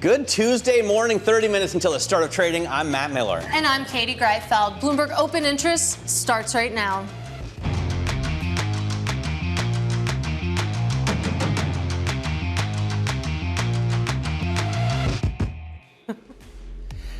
Good Tuesday morning, 30 minutes until the start of trading. I'm Matt Miller. And I'm Katie Greifeld. Bloomberg Open Interest starts right now.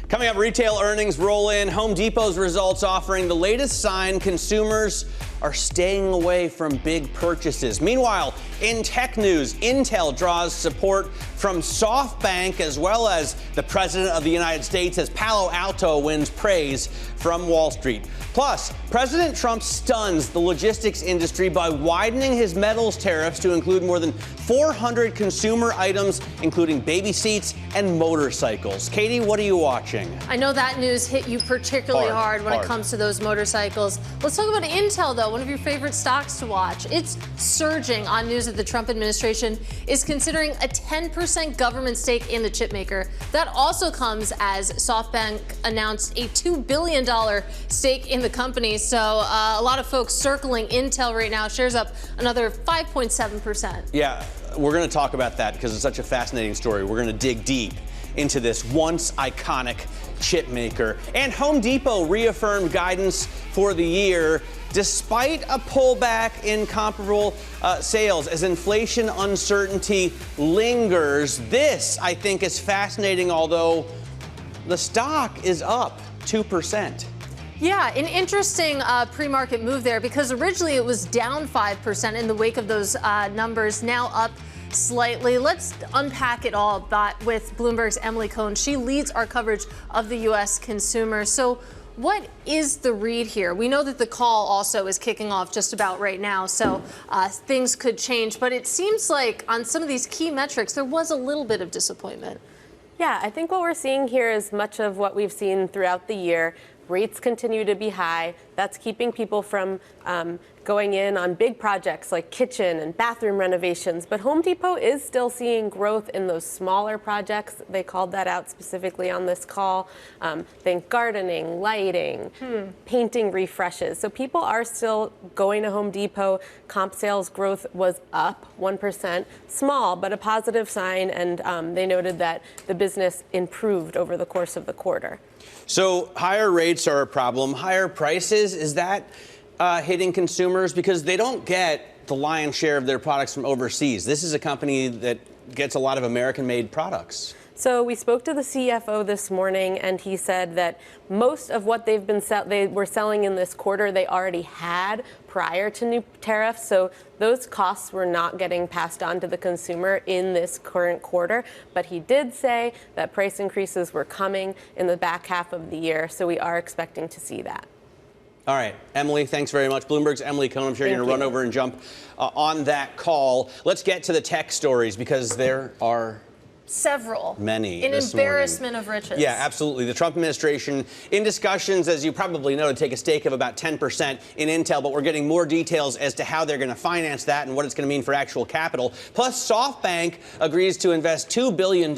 Coming up, retail earnings roll in. Home Depot's results offering the latest sign consumers are staying away from big purchases. Meanwhile, in tech news, Intel draws support from SoftBank as well as the President of the United States as Palo Alto wins praise from Wall Street. Plus, President Trump stuns the logistics industry by widening his metals tariffs to include more than 400 consumer items, including baby seats and motorcycles. Katie, what are you watching? I know that news hit you particularly hard when it comes to those motorcycles. Let's talk about Intel, though, one of your favorite stocks to watch. It's surging on news that the Trump administration is considering a 10% government stake in the chipmaker. That also comes as SoftBank announced a $2 billion stake in the company. So a lot of folks circling Intel right now. Shares up another 5.7%. Yeah, we're going to talk about that because it's such a fascinating story. We're going to dig deep into this once iconic chip maker. And Home Depot reaffirmed guidance for the year despite a pullback in comparable sales as inflation uncertainty lingers. This, I think, is fascinating, although the stock is up 2%. Yeah, an interesting pre-market move there because originally it was down 5% in the wake of those numbers, now up slightly. Let's unpack it all with Bloomberg's Emily Cohn. She leads our coverage of the U.S. consumer. So what is the read here? We know that the call also is kicking off just about right now, so things could change. But it seems like on some of these key metrics, there was a little bit of disappointment. Yeah, I think what we're seeing here is much of what we've seen throughout the year. Rates continue to be high. That's keeping people from going in on big projects like kitchen and bathroom renovations. But Home Depot is still seeing growth in those smaller projects. They called that out specifically on this call. Think gardening, lighting, painting refreshes. So people are still going to Home Depot. Comp sales growth was up 1%, small, but a positive sign. And they noted that the business improved over the course of the quarter. So higher rates are a problem. Higher prices, is that hitting consumers? Because they don't get the lion's share of their products from overseas. This is a company that gets a lot of American-made products. So we spoke to the CFO this morning, and he said that most of what they were selling in this quarter, they already had prior to new tariffs. So those costs were not getting passed on to the consumer in this current quarter. But he did say that price increases were coming in the back half of the year. So we are expecting to see that. All right, Emily, thanks very much. Bloomberg's Emily Cohn. I'm sure you're going to run over and jump on that call. Let's get to the tech stories because there are several. Many. An embarrassment of riches. Yeah, absolutely. The Trump administration in discussions, as you probably know, to take a stake of about 10% in Intel, but we're getting more details as to how they're going to finance that and what it's going to mean for actual capital. Plus, SoftBank agrees to invest $2 billion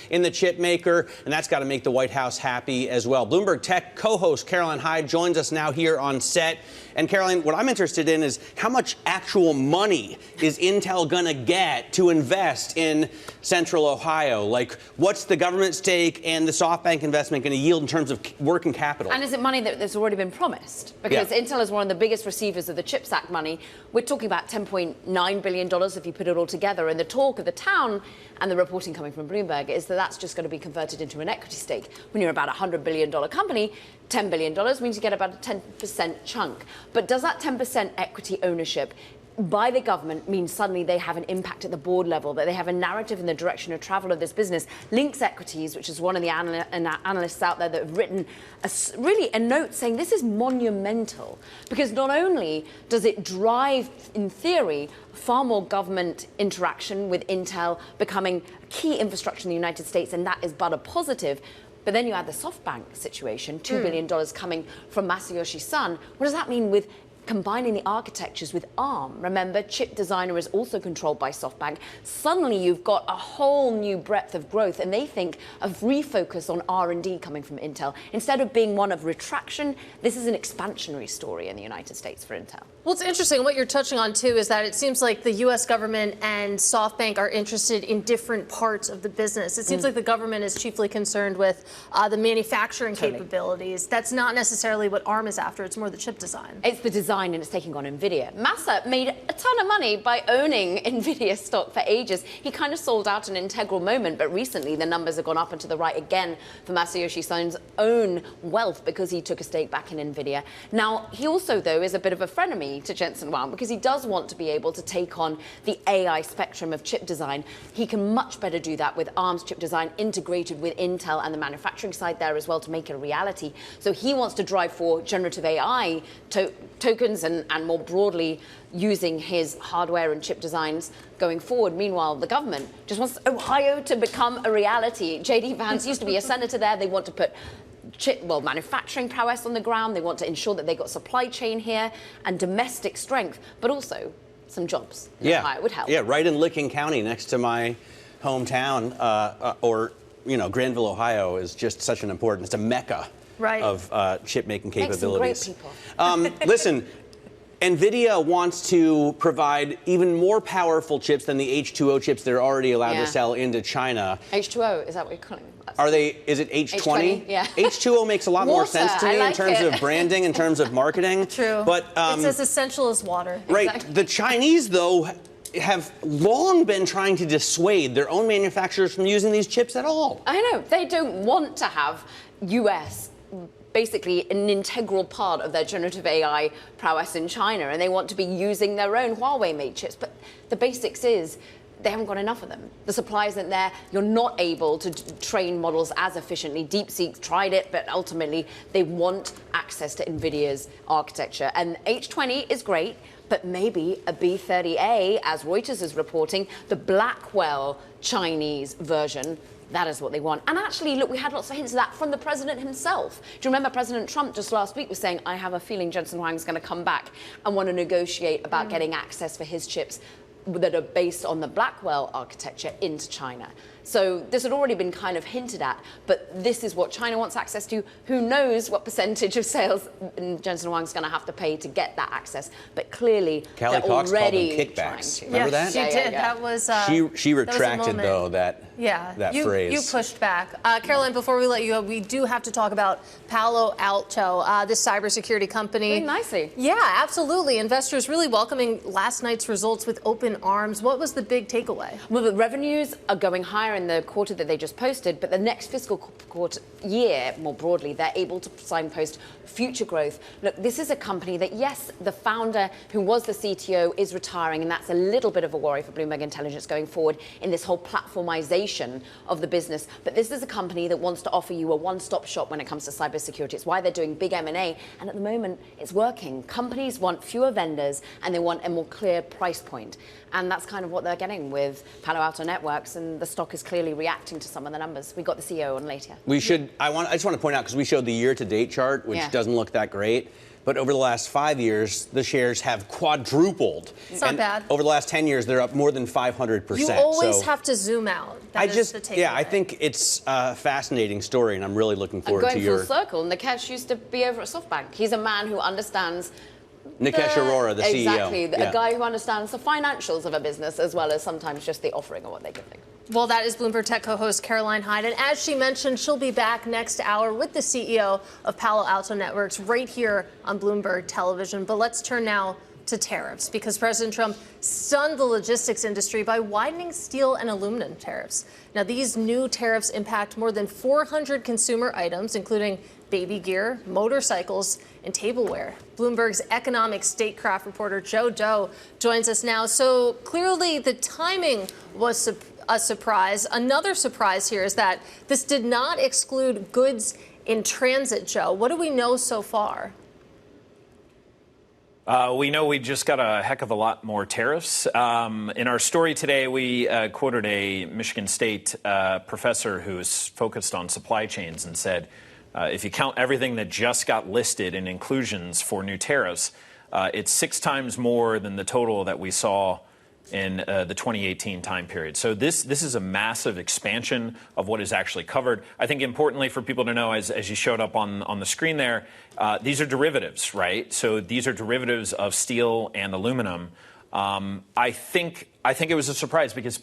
in the chip maker, and that's got to make the White House happy as well. Bloomberg Tech co-host Caroline Hyde joins us now here on set. And Caroline, what I'm interested in is how much actual money is Intel going to get to invest in Central Ohio? Like, what's the government stake and the SoftBank investment going to yield in terms of working capital? And is it money that's already been promised? Because Intel is one of the biggest receivers of the CHIPS Act money. We're talking about $10.9 billion if you put it all together. And the talk of the town and the reporting coming from Bloomberg is that that's just going to be converted into an equity stake. When you're about a $100 billion company, $10 billion means you get about a 10% chunk. But does that 10% equity ownership by the government means suddenly they have an impact at the board level, that they have a narrative in the direction of travel of this business? Lynx Equities, which is one of the analysts out there that have written really a note saying this is monumental, because not only does it drive, in theory, far more government interaction with Intel becoming key infrastructure in the United States, and that is but a positive. But then you add the SoftBank situation, $2 billion coming from Masayoshi Son. What does that mean with combining the architectures with ARM? Remember, chip designer is also controlled by SoftBank. Suddenly you've got a whole new breadth of growth, and they think of refocus on R&D coming from Intel. Instead of being one of retraction, this is an expansionary story in the United States for Intel. Well, it's interesting. What you're touching on, too, is that it seems like the U.S. government and SoftBank are interested in different parts of the business. It seems like the government is chiefly concerned with the manufacturing capabilities. That's not necessarily what ARM is after. It's more the chip design. It's the design, and it's taking on NVIDIA. Massa made a ton of money by owning NVIDIA stock for ages. He kind of sold out an integral moment, but recently the numbers have gone up and to the right again for Masayoshi Son's own wealth because he took a stake back in NVIDIA. Now, he also, though, is a bit of a frenemy to Jensen Huang because he does want to be able to take on the AI spectrum of chip design. He can much better do that with ARM's chip design integrated with Intel and the manufacturing side there as well to make it a reality. So he wants to drive for generative AI tokens and more broadly using his hardware and chip designs going forward. Meanwhile, the government just wants Ohio to become a reality. J.D. Vance used to be a senator there. They want to put manufacturing prowess on the ground. They want to ensure that they got supply chain here and domestic strength, but also some jobs. Ohio would help. Yeah, right in Licking County, next to my hometown, Granville, Ohio, is just such an important. It's a mecca of chip making capabilities. Makes some great people. Listen. NVIDIA wants to provide even more powerful chips than the H2O chips they're already allowed to sell into China. H2O, is that what you're calling it? Are they, is it H20? Yeah. H2O makes a lot more sense to me in terms of branding, in terms of marketing. True. But, it's as essential as water. Right. Exactly. The Chinese, though, have long been trying to dissuade their own manufacturers from using these chips at all. I know. They don't want to have US basically an integral part of their generative AI prowess in China, and they want to be using their own Huawei-made chips. But the basics is they haven't got enough of them. The supply isn't there. You're not able to train models as efficiently. DeepSeek tried it, but ultimately they want access to NVIDIA's architecture. And H20 is great, but maybe a B30A, as Reuters is reporting, the Blackwell Chinese version. That is what they want. And actually, look, we had lots of hints of that from the president himself. Do you remember President Trump just last week was saying, I have a feeling Jensen Huang is going to come back and want to negotiate about getting access for his chips that are based on the Blackwell architecture into China. So this had already been kind of hinted at, but this is what China wants access to. Who knows what percentage of sales Jensen Huang's going to have to pay to get that access? But clearly, Callie they're Cox already called them kickbacks. Yeah, Remember that? she did. That was she retracted though that phrase. You pushed back. Caroline, before we let you go, we do have to talk about Palo Alto, this cybersecurity company. Very nicely. Yeah, absolutely. Investors really welcoming last night's results with open arms. What was the big takeaway? Well, the revenues are going higher in the quarter that they just posted, but the next fiscal quarter year, more broadly, they're able to signpost future growth. Look, this is a company that, yes, the founder who was the CTO is retiring, and that's a little bit of a worry for Bloomberg Intelligence going forward in this whole platformization of the business. But this is a company that wants to offer you a one-stop shop when it comes to cybersecurity. It's why they're doing big M&A, and at the moment, it's working. Companies want fewer vendors, and they want a more clear price point. And that's kind of what they're getting with Palo Alto Networks, and the stock is clearly reacting to some of the numbers. We got the CEO on later. We should. I just want to point out, because we showed the year-to-date chart, which doesn't look that great. But over the last 5 years, the shares have quadrupled. It's not bad. Over the last 10 years, they're up more than 500%. You always have to zoom out. That is the takeaway. I think it's a fascinating story, and I'm really looking forward to your... Going full circle, Nikesh used to be over at SoftBank. He's a man who understands... Nikesh Arora, the CEO. Exactly, a guy who understands the financials of a business as well as sometimes just the offering of what they're giving. Well, that is Bloomberg Tech co-host Caroline Hyde. And as she mentioned, she'll be back next hour with the CEO of Palo Alto Networks right here on Bloomberg Television. But let's turn now to tariffs, because President Trump stunned the logistics industry by widening steel and aluminum tariffs. Now, these new tariffs impact more than 400 consumer items, including baby gear, motorcycles, and tableware. Bloomberg's economic statecraft reporter Joe Doe joins us now. So clearly the timing was a surprise. Another surprise here is that this did not exclude goods in transit, Joe. What do we know so far? We know we just got a heck of a lot more tariffs. In our story today, we quoted a Michigan State professor who is focused on supply chains and said, if you count everything that just got listed in inclusions for new tariffs, it's 6 times more than the total that we saw in the 2018 time period. So this is a massive expansion of what is actually covered. I think importantly for people to know, as you showed up on the screen there, these are derivatives, right? So these are derivatives of steel and aluminum. I think it was a surprise because,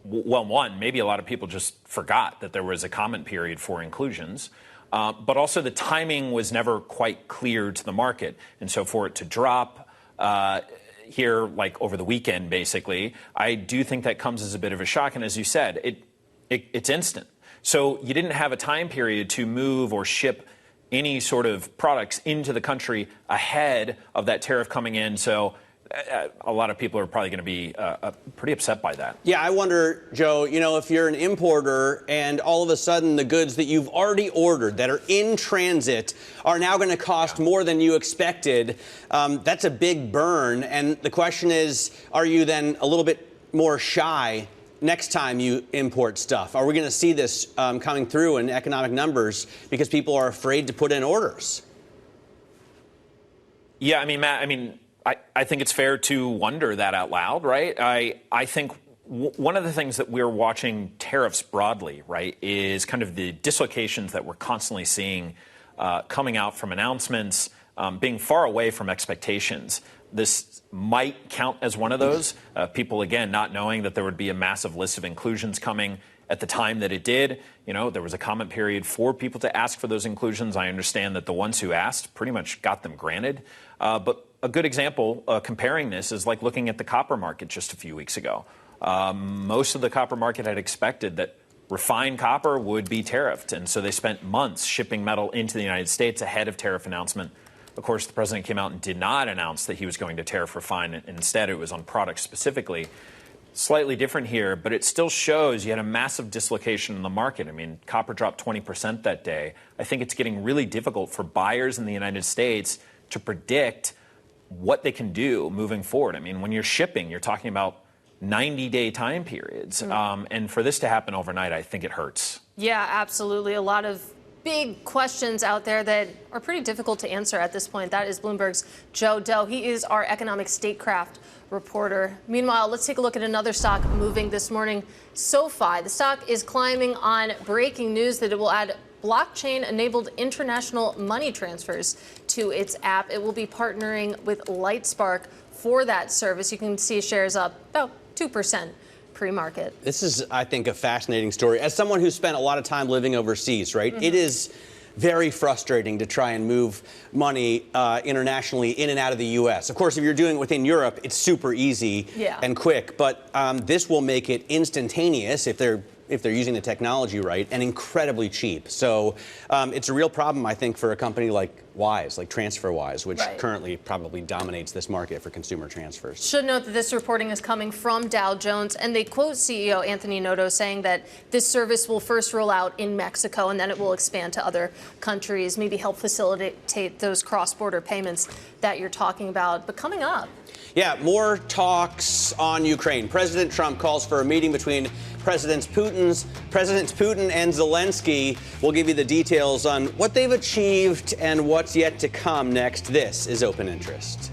well, one, maybe a lot of people just forgot that there was a comment period for inclusions. But also the timing was never quite clear to the market. And so for it to drop here, like over the weekend, basically, I do think that comes as a bit of a shock. And as you said, it's instant. So you didn't have a time period to move or ship any sort of products into the country ahead of that tariff coming in. So a lot of people are probably going to be pretty upset by that. Yeah, I wonder, Joe, if you're an importer and all of a sudden the goods that you've already ordered that are in transit are now going to cost more than you expected, that's a big burn. And the question is, are you then a little bit more shy next time you import stuff? Are we going to see this coming through in economic numbers because people are afraid to put in orders? Yeah, I mean, Matt, I think it's fair to wonder that out loud, right? I think one of the things that we're watching tariffs broadly, right, is kind of the dislocations that we're constantly seeing coming out from announcements, being far away from expectations. This might count as one of those. People, again, not knowing that there would be a massive list of inclusions coming at the time that it did. There was a comment period for people to ask for those inclusions. I understand that the ones who asked pretty much got them granted. But a good example comparing this is like looking at the copper market just a few weeks ago. Most of the copper market had expected that refined copper would be tariffed. And so they spent months shipping metal into the United States ahead of tariff announcement. Of course, the president came out and did not announce that he was going to tariff refine. Instead, it was on products specifically. Slightly different here, but it still shows you had a massive dislocation in the market. Copper dropped 20% that day. I think it's getting really difficult for buyers in the United States to predict what they can do moving forward. When you're shipping, you're talking about 90-day time periods. And for this to happen overnight, I think it hurts. Yeah, absolutely. A lot of big questions out there that are pretty difficult to answer at this point. That is Bloomberg's Joe Doe. He is our economic statecraft reporter. Meanwhile, let's take a look at another stock moving this morning. SoFi. The stock is climbing on breaking news that it will add blockchain-enabled international money transfers to its app. It will be partnering with Lightspark for that service. You can see shares up about 2% pre-market. This is, I think, a fascinating story. As someone who spent a lot of time living overseas, right, it is very frustrating to try and move money internationally in and out of the U.S. Of course, if you're doing it within Europe, it's super easy and quick. But this will make it instantaneous if they're using the technology right, and incredibly cheap. So it's a real problem, I think, for a company like Wise, like TransferWise, which currently probably dominates this market for consumer transfers. Should note that this reporting is coming from Dow Jones, and they quote CEO Anthony Noto saying that this service will first roll out in Mexico, and then it will expand to other countries, maybe help facilitate those cross-border payments that you're talking about. But coming up. Yeah, more talks on Ukraine. President Trump calls for a meeting between Presidents Putin and Zelensky. We'll give you the details on what they've achieved and what's yet to come next. This is Open Interest.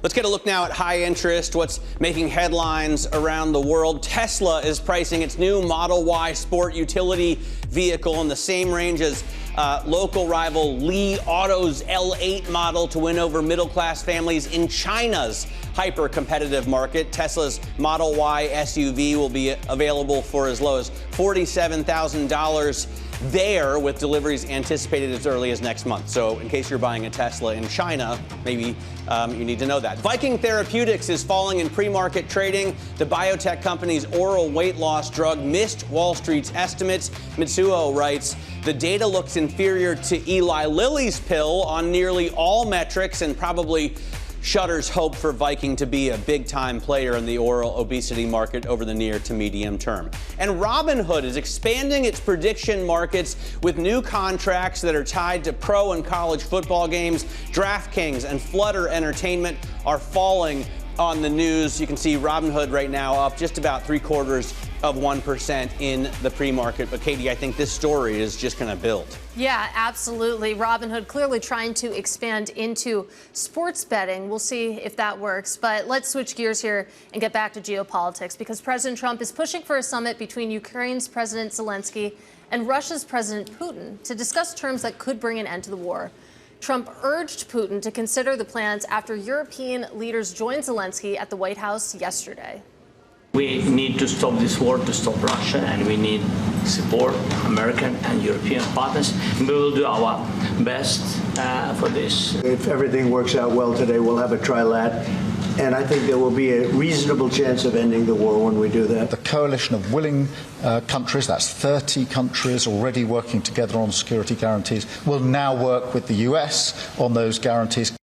Let's get a look now at high interest, what's making headlines around the world. Tesla is pricing its new Model Y sport utility vehicle in the same range as local rival Li Auto's L8 model to win over middle-class families in China's hyper-competitive market. Tesla's Model Y SUV will be available for as low as $47,000 there, with deliveries anticipated as early as next month. So in case you're buying a Tesla in China, maybe you need to know that. Viking Therapeutics is falling in pre-market trading. The biotech company's oral weight loss drug missed Wall Street's estimates. Mitsuo writes, the data looks inferior to Eli Lilly's pill on nearly all metrics and probably shutters hope for Viking to be a big-time player in the oral obesity market over the near to medium term. And Robinhood is expanding its prediction markets with new contracts that are tied to pro and college football games. DraftKings and Flutter Entertainment are falling on the news. You can see Robinhood right now up just about 0.75% of 1% in the pre-market. But Katie, I think this story is just going to build. Yeah, absolutely. Robinhood clearly trying to expand into sports betting. We'll see if that works. But let's switch gears here and get back to geopolitics, because President Trump is pushing for a summit between Ukraine's President Zelensky and Russia's President Putin to discuss terms that could bring an end to the war. Trump urged Putin to consider the plans after European leaders joined Zelensky at the White House yesterday. We need to stop this war, to stop Russia, and we need support American and European partners. We will do our best for this. If everything works out well today, we'll have a trilat. And I think there will be a reasonable chance of ending the war when we do that. The coalition of willing countries, that's 30 countries already working together on security guarantees, will now work with the US on those guarantees.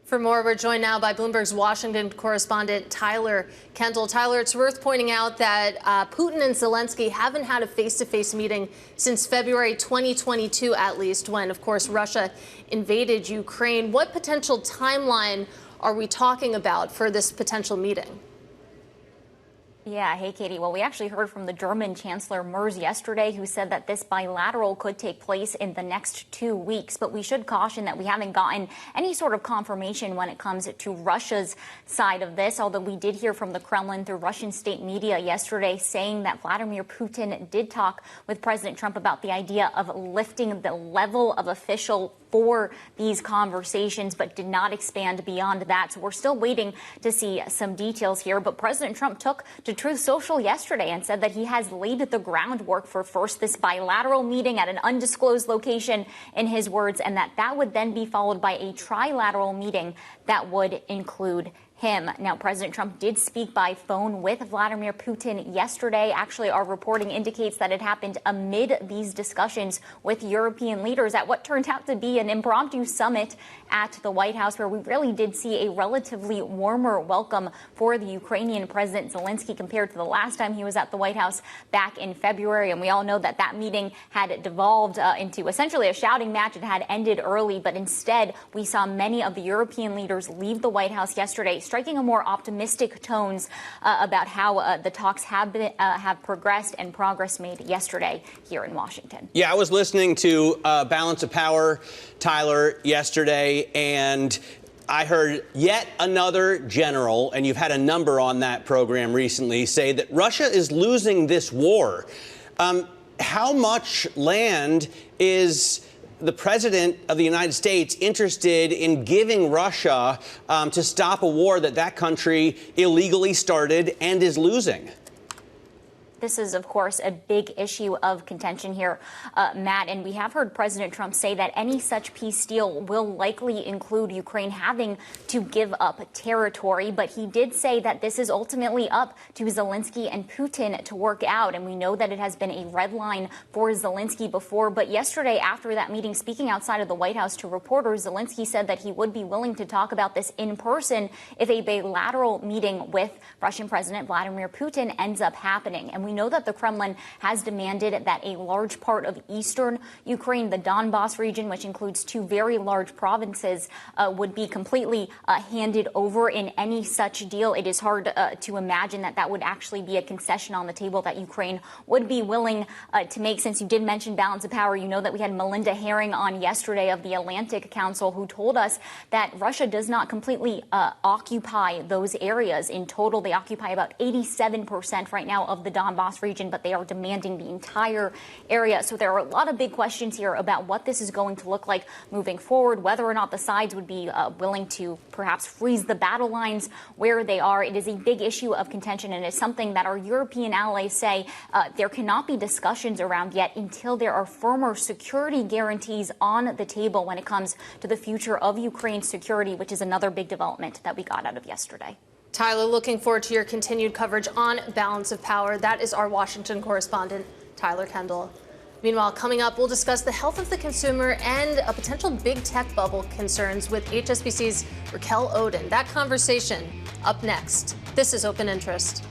For more, we're joined now by Bloomberg's Washington correspondent Tyler Kendall. Tyler, it's worth pointing out that Putin and Zelensky haven't had a face-to-face meeting since February 2022, at least, when, of course, Russia invaded Ukraine. What potential timeline are we talking about for this potential meeting? Yeah, hey, Katie. Well, we actually heard from the German Chancellor Merz yesterday, who said that this bilateral could take place in the next 2 weeks. But we should caution that we haven't gotten any sort of confirmation when it comes to Russia's side of this, although we did hear from the Kremlin through Russian state media yesterday saying that Vladimir Putin did talk with President Trump about the idea of lifting the level of official for these conversations, but did not expand beyond that. So we're still waiting to see some details here. But President Trump took to Truth Social yesterday and said that he has laid the groundwork for first this bilateral meeting at an undisclosed location, in his words, and that would then be followed by a trilateral meeting that would include him. Now, President Trump did speak by phone with Vladimir Putin yesterday. Actually, our reporting indicates that it happened amid these discussions with European leaders at what turned out to be an impromptu summit at the White House, where we really did see a relatively warmer welcome for the Ukrainian President Zelensky compared to the last time he was at the White House back in February. And we all know that that meeting had devolved into essentially a shouting match. It had ended early, but instead we saw many of the European leaders leave the White House yesterday, striking a more optimistic tones about how the talks have progressed and progress made yesterday here in Washington. Yeah, I was listening to Balance of Power, Tyler, yesterday, and I heard yet another general, and you've had a number on that program recently, say that Russia is losing this war. How much land is the president of the United States interested in giving Russia to stop a war that country illegally started and is losing? This is, of course, a big issue of contention here, Matt. And we have heard President Trump say that any such peace deal will likely include Ukraine having to give up territory. But he did say that this is ultimately up to Zelensky and Putin to work out. And we know that it has been a red line for Zelensky before. But yesterday, after that meeting, speaking outside of the White House to reporters, Zelensky said that he would be willing to talk about this in person if a bilateral meeting with Russian President Vladimir Putin ends up happening. And we know that the Kremlin has demanded that a large part of eastern Ukraine, the Donbas region, which includes two very large provinces, would be completely handed over in any such deal. It is hard to imagine that would actually be a concession on the table that Ukraine would be willing to make. Since you did mention balance of power, you know that we had Melinda Herring on yesterday of the Atlantic Council, who told us that Russia does not completely occupy those areas. In total, they occupy about 87% right now of the Donbas region, but they are demanding the entire area. So there are a lot of big questions here about what this is going to look like moving forward, whether or not the sides would be willing to perhaps freeze the battle lines where they are. It is a big issue of contention, and it's something that our European allies say there cannot be discussions around yet until there are firmer security guarantees on the table when it comes to the future of Ukraine's security, which is another big development that we got out of yesterday. Tyler, looking forward to your continued coverage on Balance of Power. That is our Washington correspondent, Tyler Kendall. Meanwhile, coming up, we'll discuss the health of the consumer and a potential big tech bubble concerns with HSBC's Racquel Oden. That conversation up next. This is Open Interest.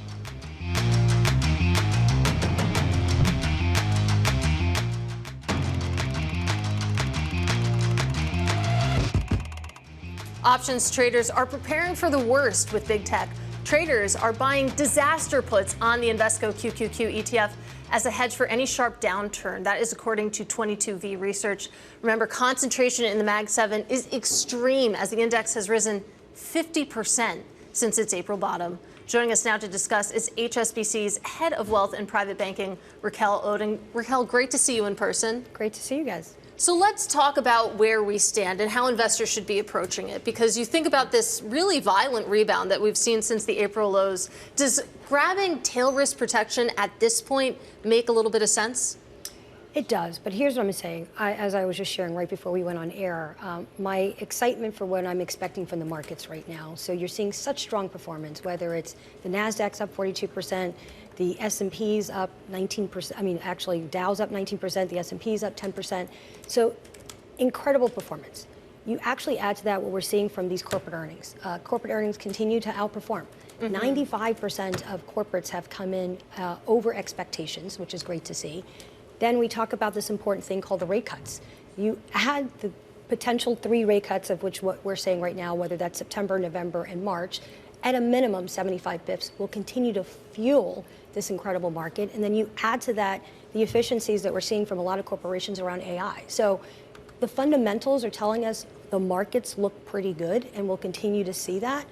Options traders are preparing for the worst with big tech traders are buying disaster puts on the Invesco QQQ ETF as a hedge for any sharp downturn. That is according to 22V Research. Remember, concentration in the Mag 7 is extreme as the index has risen 50% since its April bottom. Joining us now to discuss is HSBC's Head of Wealth and Private Banking, Racquel Oden. Racquel, great to see you in person. Great to see you guys. So let's talk about where we stand and how investors should be approaching it, because you think about this really violent rebound that we've seen since the April lows. Does grabbing tail risk protection at this point make a little bit of sense? It does, but here's what I'm saying. As I was just sharing right before we went on air, my excitement for what I'm expecting from the markets right now. So you're seeing such strong performance, whether it's the NASDAQ's up 42%, the S&P's up 19%. I mean, actually, Dow's up 19%, the S&P's up 10%. So incredible performance. You actually add to that what we're seeing from these corporate earnings. Corporate earnings continue to outperform. 95% of corporates have come in over expectations, which is great to see. Then we talk about this important thing called the rate cuts. You had the potential 3 rate cuts, of which what we're saying right now, whether that's September, November, and March, at a minimum 75 bips will continue to fuel this incredible market. And then you add to that the efficiencies that we're seeing from a lot of corporations around AI. So the fundamentals are telling us the markets look pretty good, and we'll continue to see that.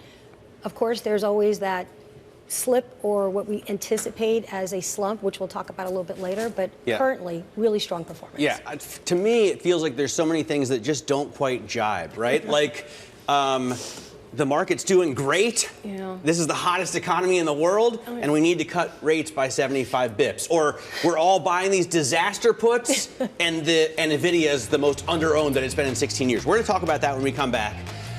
Of course, there's always that slip or what we anticipate as a slump, which we'll talk about a little bit later, but currently really strong performance. Yeah, to me, it feels like there's so many things that just don't quite jibe, right? Like, the market's doing great. Yeah. This is the hottest economy in the world, and we need to cut rates by 75 bips. Or we're all buying these disaster puts, and Nvidia is the most under-owned that it's been in 16 years. We're going to talk about that when we come back.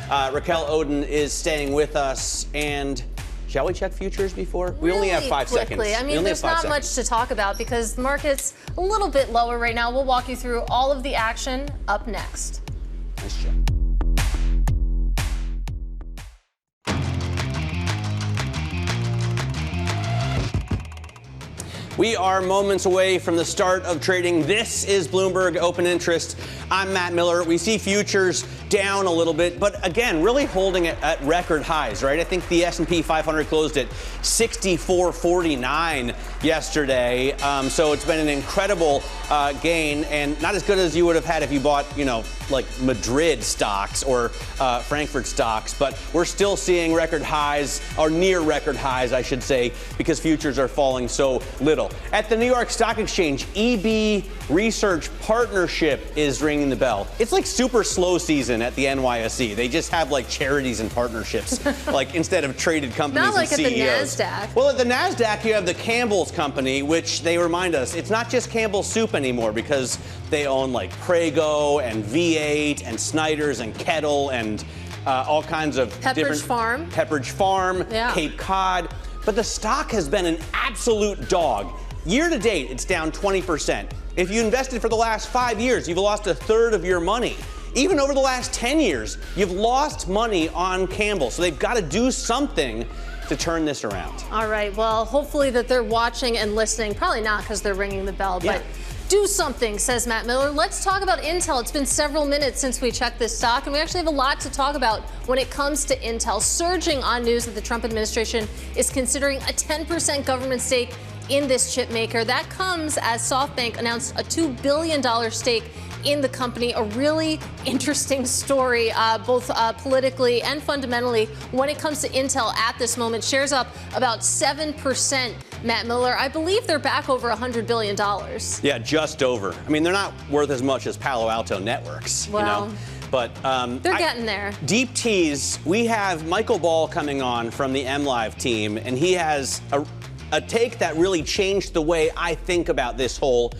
Racquel Oden is staying with us, and shall we check futures before? We only have 5 seconds. I mean, there's not much to talk about because the market's a little bit lower right now. We'll walk you through all of the action up next. Nice check. We are moments away from the start of trading. This is Bloomberg Open Interest. I'm Matt Miller. We see futures down a little bit, but again, really holding it at record highs, right? I think the S&P 500 closed at 64.49 yesterday. So it's been an incredible gain, and not as good as you would have had if you bought, like Madrid stocks or Frankfurt stocks. But we're still seeing record highs, or near record highs, I should say, because futures are falling so little. At the New York Stock Exchange, EB Research Partnership is ringing the bell. It's like super slow season at the NYSE. They just have like charities and partnerships, like instead of traded companies Not like and CEOs. at the NASDAQ. Well, at the NASDAQ, you have the Campbell's Company, which they remind us, it's not just Campbell's Soup anymore because they own like Prego and V8 and Snyder's and Kettle and all kinds of different... Pepperidge Farm, Cape Cod. But the stock has been an absolute dog. Year to date, it's down 20%. If you invested for the last 5 years, you've lost a third of your money. Even over the last 10 years, you've lost money on Campbell. So they've got to do something to turn this around. All right. Well, hopefully that they're watching and listening. Probably not because they're ringing the bell, but do something, says Matt Miller. Let's talk about Intel. It's been several minutes since we checked this stock, and we actually have a lot to talk about when it comes to Intel. Surging on news that the Trump administration is considering a 10% government stake in this chip maker. That comes as SoftBank announced a $2 billion stake in the company. A really interesting story, both politically and fundamentally, when it comes to Intel at this moment. Shares up about 7%, Matt Miller. I believe they're back over $100 billion. Yeah, just over. I mean, they're not worth as much as Palo Alto Networks, well, But they're getting there. Deep tease, we have Michael Ball coming on from the MLive team, and he has a take that really changed the way I think about this whole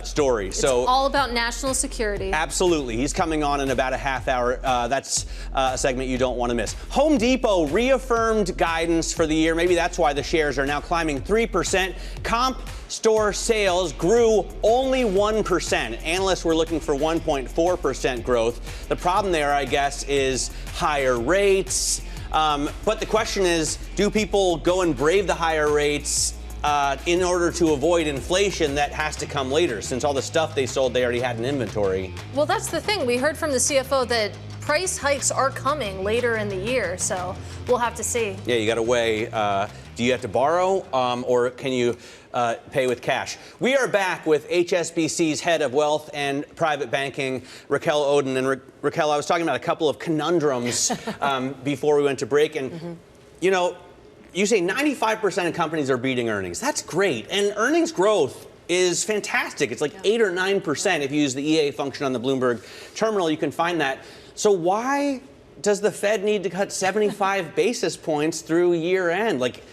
story. It's all about national security. Absolutely. He's coming on in about a half hour. That's a segment you don't want to miss. Home Depot reaffirmed guidance for the year. Maybe that's why the shares are now climbing 3%. Comp store sales grew only 1%. Analysts were looking for 1.4% growth. The problem there, I guess, is higher rates. But the question is, do people go and brave the higher rates in order to avoid inflation that has to come later, since all the stuff they sold they already had in inventory? Well, that's the thing. We heard from the CFO that price hikes are coming later in the year, so we'll have to see. Yeah, you got to weigh, do you have to borrow or can you pay with cash? We are back with HSBC's head of wealth and private banking, Racquel Oden. And Racquel, I was talking about a couple of conundrums before we went to break. And, you know, you say 95% of companies are beating earnings. That's great. And earnings growth is fantastic. It's like 8 or 9%. If you use the EA function on the Bloomberg terminal, you can find that. So why does the Fed need to cut 75 basis points through year end? Like,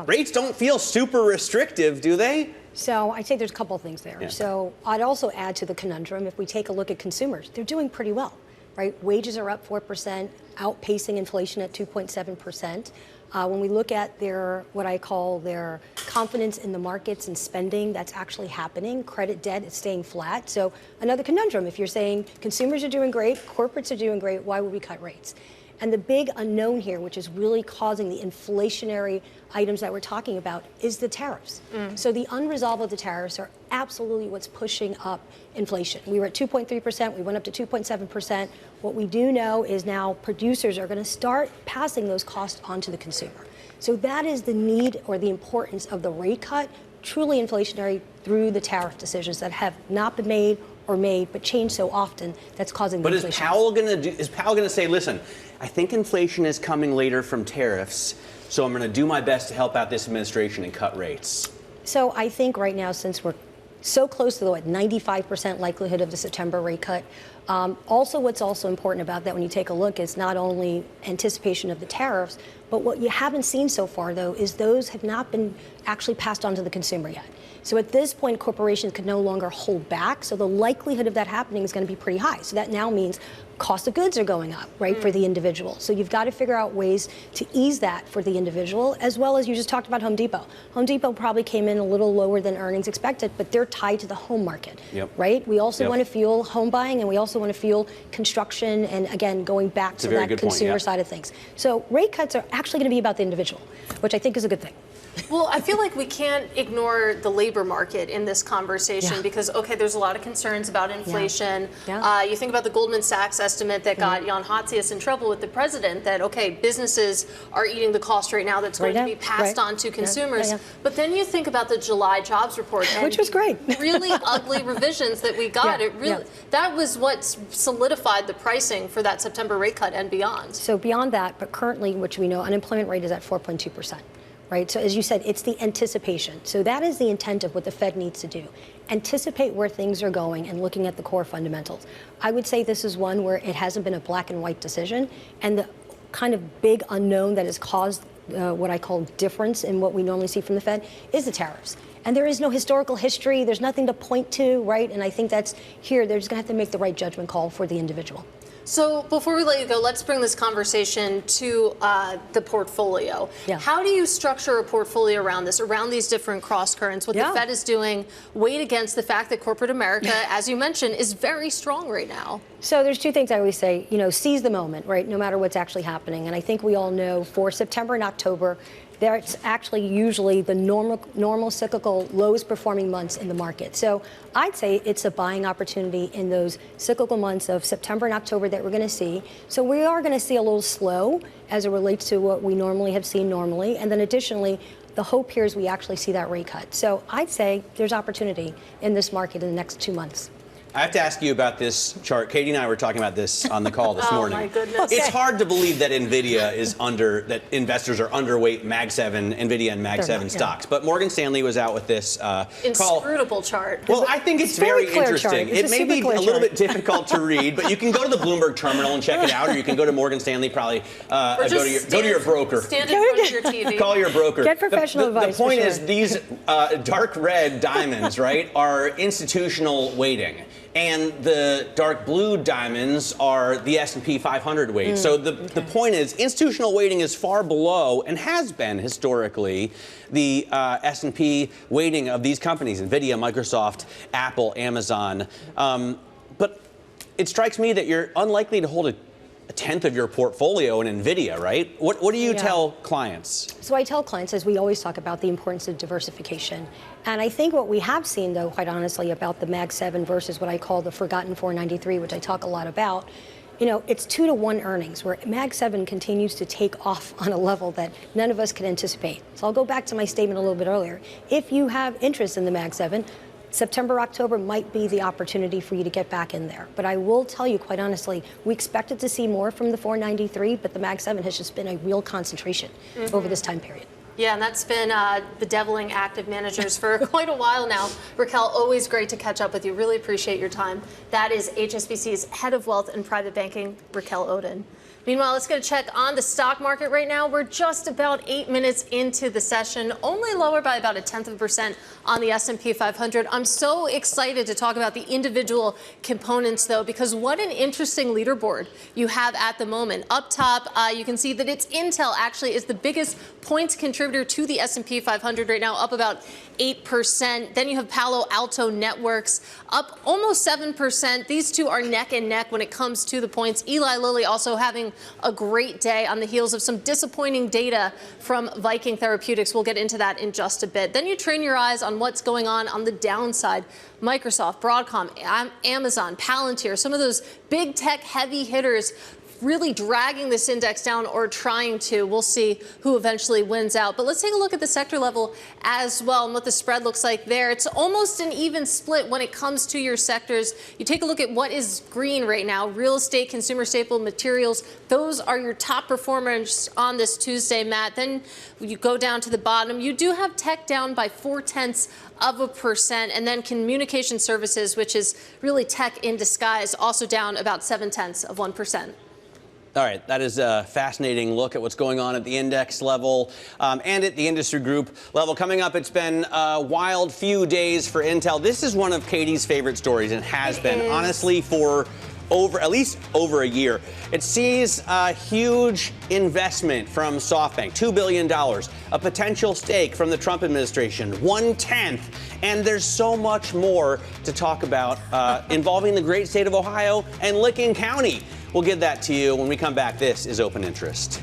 rates don't feel super restrictive, do they? So I'd say there's a couple of things there. Yeah. So I'd also add to the conundrum, if we take a look at consumers, they're doing pretty well, right? Wages are up 4%, outpacing inflation at 2.7%. When we look at their, what I call their confidence in the markets and spending, that's actually happening. Credit debt is staying flat. So another conundrum, if you're saying consumers are doing great, corporates are doing great, why would we cut rates? And the big unknown here, which is really causing the inflationary items that we're talking about, is the tariffs. So the unresolved of the tariffs are absolutely what's pushing up inflation. We were at 2.3%, we went up to 2.7%. What we do know is now producers are going to start passing those costs on to the consumer. So that is the need or the importance of the rate cut, truly inflationary through the tariff decisions that have not been made or made, but changed so often that's causing the inflation. But is Powell going to say, listen, I think inflation is coming later from tariffs, so I'm going to do my best to help out this administration and cut rates? So I think right now, since we're so close to the 95% likelihood of the September rate cut, what's also important about that when you take a look is not only anticipation of the tariffs, but what you haven't seen so far, though, is those have not been actually passed on to the consumer yet. So at this point, corporations can no longer hold back. So the likelihood of that happening is going to be pretty high. So that now means cost of goods are going up, right, for the individual. So you've got to figure out ways to ease that for the individual, as well as you just talked about Home Depot. Home Depot probably came in a little lower than earnings expected, but they're tied to the home market, right? We also want to fuel home buying, and we also want to fuel construction, and again, going back to that consumer side of things. So rate cuts are actually going to be about the individual, which I think is a good thing. Well, I feel like we can't ignore the labor market in this conversation because, okay, there's a lot of concerns about inflation. You think about the Goldman Sachs estimate that got Jan Hatzius in trouble with the president that, okay, businesses are eating the cost right now that's going to be passed on to consumers. But then you think about the July jobs report. Which was great. Really ugly revisions that we got. It really that was what solidified the pricing for that September rate cut and beyond. So beyond that, but currently, which we know, unemployment rate is at 4.2%. Right? So as you said, it's the anticipation. So that is the intent of what the Fed needs to do. Anticipate where things are going and looking at the core fundamentals. I would say this is one where it hasn't been a black and white decision. And the kind of big unknown that has caused what I call difference in what we normally see from the Fed is the tariffs. And there is no historical history. There's nothing to point to, right? And I think that's here. They're just going to have to make the right judgment call for the individual. So before we let you go, let's bring this conversation to the portfolio. How do you structure a portfolio around this, around these different cross currents? What the Fed is doing, weighed against the fact that corporate America, as you mentioned, is very strong right now. So there's two things I always say, seize the moment, right, no matter what's actually happening. And I think we all know for September and October, that's actually usually the normal cyclical lowest performing months in the market. So I'd say it's a buying opportunity in those cyclical months of September and October that we're going to see. So we are going to see a little slow as it relates to what we normally have seen normally. And then additionally, the hope here is we actually see that rate cut. So I'd say there's opportunity in this market in the next 2 months. I have to ask you about this chart. Katie and I were talking about this on the call this morning. Oh, my goodness. It's hard to believe that NVIDIA is that investors are underweight Mag 7, NVIDIA and Mag 7 stocks. But Morgan Stanley was out with this inscrutable chart. Well, I think it's very interesting. It may be a little bit difficult to read, but you can go to the Bloomberg terminal and check it out, or you can go to Morgan Stanley, probably go to your broker. Stand in front of your TV. Call your broker. Get professional advice. The point is these dark red diamonds, right, are institutional weighting. And the dark blue diamonds are the S&P 500 weight. So the point is institutional weighting is far below and has been historically the S&P weighting of these companies, NVIDIA, Microsoft, Apple, Amazon. But it strikes me that you're unlikely to hold a tenth of your portfolio in NVIDIA, right? What do you tell clients? So I tell clients, as we always talk about, the importance of diversification. And I think what we have seen, though, quite honestly, about the Mag 7 versus what I call the forgotten 493, which I talk a lot about, it's 2-to-1 earnings, where Mag 7 continues to take off on a level that none of us could anticipate. So I'll go back to my statement a little bit earlier. If you have interest in the Mag 7, September, October might be the opportunity for you to get back in there. But I will tell you, quite honestly, we expected to see more from the 493, but the Mag 7 has just been a real concentration over this time period. Yeah, and that's been bedeviling active managers for quite a while now. Racquel, always great to catch up with you. Really appreciate your time. That is HSBC's Head of Wealth and Private Banking, Racquel Oden. Meanwhile, let's get a check on the stock market right now. We're just about 8 minutes into the session, only lower by about 0.1% on the S&P 500. I'm so excited to talk about the individual components, though, because what an interesting leaderboard you have at the moment. Up top, you can see that it's Intel actually is the biggest points contributor to the S&P 500 right now, up about 8%. Then you have Palo Alto Networks up almost 7%. These two are neck and neck when it comes to the points. Eli Lilly also having a great day on the heels of some disappointing data from Viking Therapeutics. We'll get into that in just a bit. Then you train your eyes on what's going on the downside. Microsoft, Broadcom, Amazon, Palantir, some of those big tech heavy hitters really dragging this index down or trying to. We'll see who eventually wins out. But let's take a look at the sector level as well and what the spread looks like there. It's almost an even split when it comes to your sectors. You take a look at what is green right now. Real estate, consumer staple, materials. Those are your top performers on this Tuesday, Matt. Then you go down to the bottom. You do have tech down by 0.4%, and then communication services, which is really tech in disguise, also down about 0.7%. All right, that is a fascinating look at what's going on at the index level and at the industry group level. Coming up, it's been a wild few days for Intel. This is one of Katie's favorite stories and has been, honestly, for at least over a year. It sees a huge investment from SoftBank, $2 billion, a potential stake from the Trump administration, 1/10. And there's so much more to talk about involving the great state of Ohio and Licking County. We'll give that to you when we come back. This is Open Interest.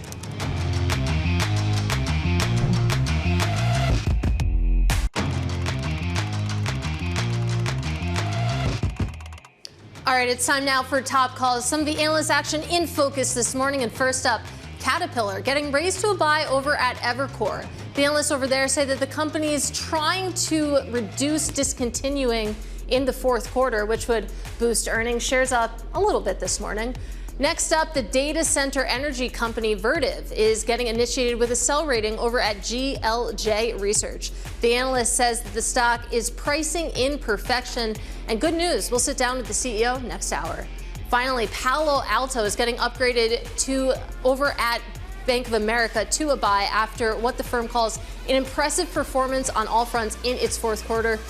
All right, it's time now for top calls. Some of the analyst action in focus this morning. And first up, Caterpillar getting raised to a buy over at Evercore. The analysts over there say that the company is trying to reduce discontinuing in the fourth quarter, which would boost earnings. Shares up a little bit this morning. Next up, the data center energy company Vertiv is getting initiated with a sell rating over at GLJ Research. The analyst says that the stock is pricing in perfection. And good news, we'll sit down with the CEO next hour. Finally, Palo Alto is getting upgraded to over at Bank of America to a buy after what the firm calls an impressive performance on all fronts in its fourth quarter.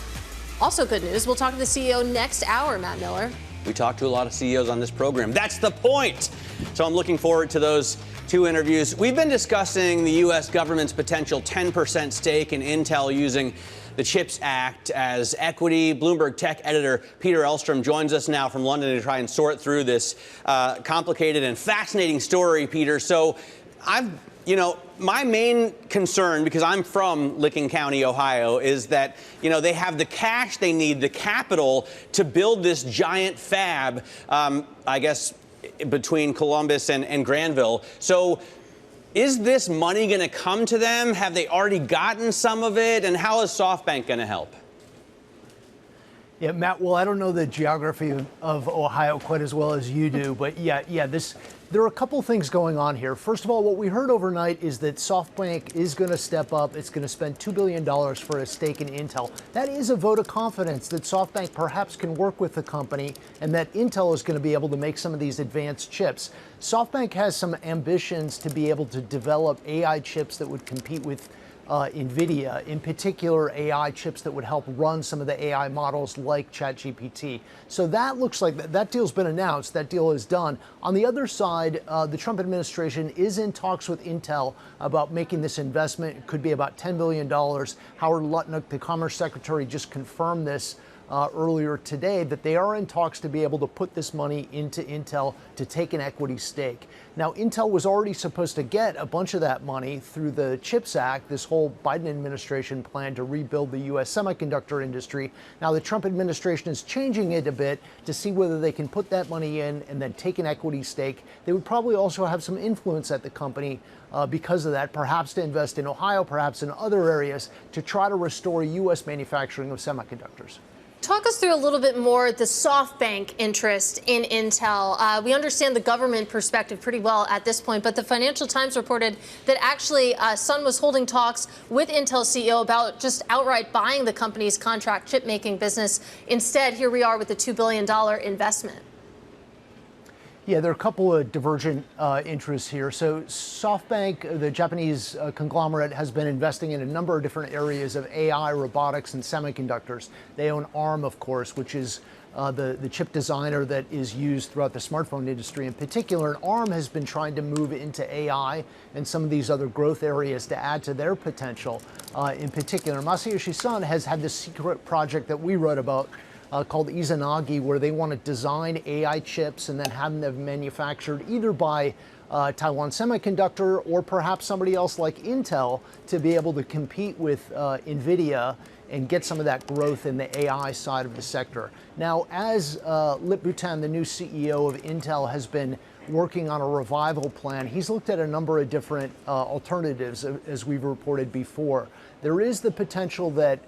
Also good news, we'll talk to the CEO next hour, Matt Miller. We talk to a lot of CEOs on this program. That's the point. So I'm looking forward to those two interviews. We've been discussing the U.S. government's potential 10% stake in Intel using the CHIPS Act as equity. Bloomberg tech editor Peter Elstrom joins us now from London to try and sort through this complicated and fascinating story, Peter. So my main concern, because I'm from Licking County, Ohio, is that, they have the cash they need, the capital to build this giant fab, I guess, between Columbus and Granville. So is this money going to come to them? Have they already gotten some of it? And how is SoftBank going to help? Yeah, Matt, well, I don't know the geography of Ohio quite as well as you do, but there are a couple things going on here. First of all, what we heard overnight is that SoftBank is going to step up. It's going to spend $2 billion for a stake in Intel. That is a vote of confidence that SoftBank perhaps can work with the company and that Intel is going to be able to make some of these advanced chips. SoftBank has some ambitions to be able to develop AI chips that would compete with NVIDIA, in particular AI chips that would help run some of the AI models like ChatGPT. So that looks like that deal's been announced. That deal is done. On the other side, the Trump administration is in talks with Intel about making this investment. It could be about $10 billion. Howard Lutnick, the Commerce Secretary, just confirmed this earlier today that they are in talks to be able to put this money into Intel to take an equity stake. Now, Intel was already supposed to get a bunch of that money through the CHIPS Act, this whole Biden administration plan to rebuild the U.S. semiconductor industry. Now, the Trump administration is changing it a bit to see whether they can put that money in and then take an equity stake. They would probably also have some influence at the company because of that, perhaps to invest in Ohio, perhaps in other areas to try to restore U.S. manufacturing of semiconductors. Talk us through a little bit more the SoftBank interest in Intel. We understand the government perspective pretty well at this point, but the Financial Times reported that actually Sun was holding talks with Intel CEO about just outright buying the company's contract chip-making business. Instead, here we are with a $2 billion investment. Yeah, there are a couple of divergent interests here. So SoftBank, the Japanese conglomerate, has been investing in a number of different areas of AI, robotics, and semiconductors. They own ARM, of course, which is the chip designer that is used throughout the smartphone industry in particular. And ARM has been trying to move into AI and some of these other growth areas to add to their potential. In particular, Masayoshi Son has had this secret project that we wrote about called Izanagi, where they want to design AI chips and then have them manufactured either by Taiwan Semiconductor or perhaps somebody else like Intel to be able to compete with NVIDIA and get some of that growth in the AI side of the sector. Now, as Lip-Bu Tan, the new CEO of Intel, has been working on a revival plan, he's looked at a number of different alternatives, as we've reported before. There is the potential that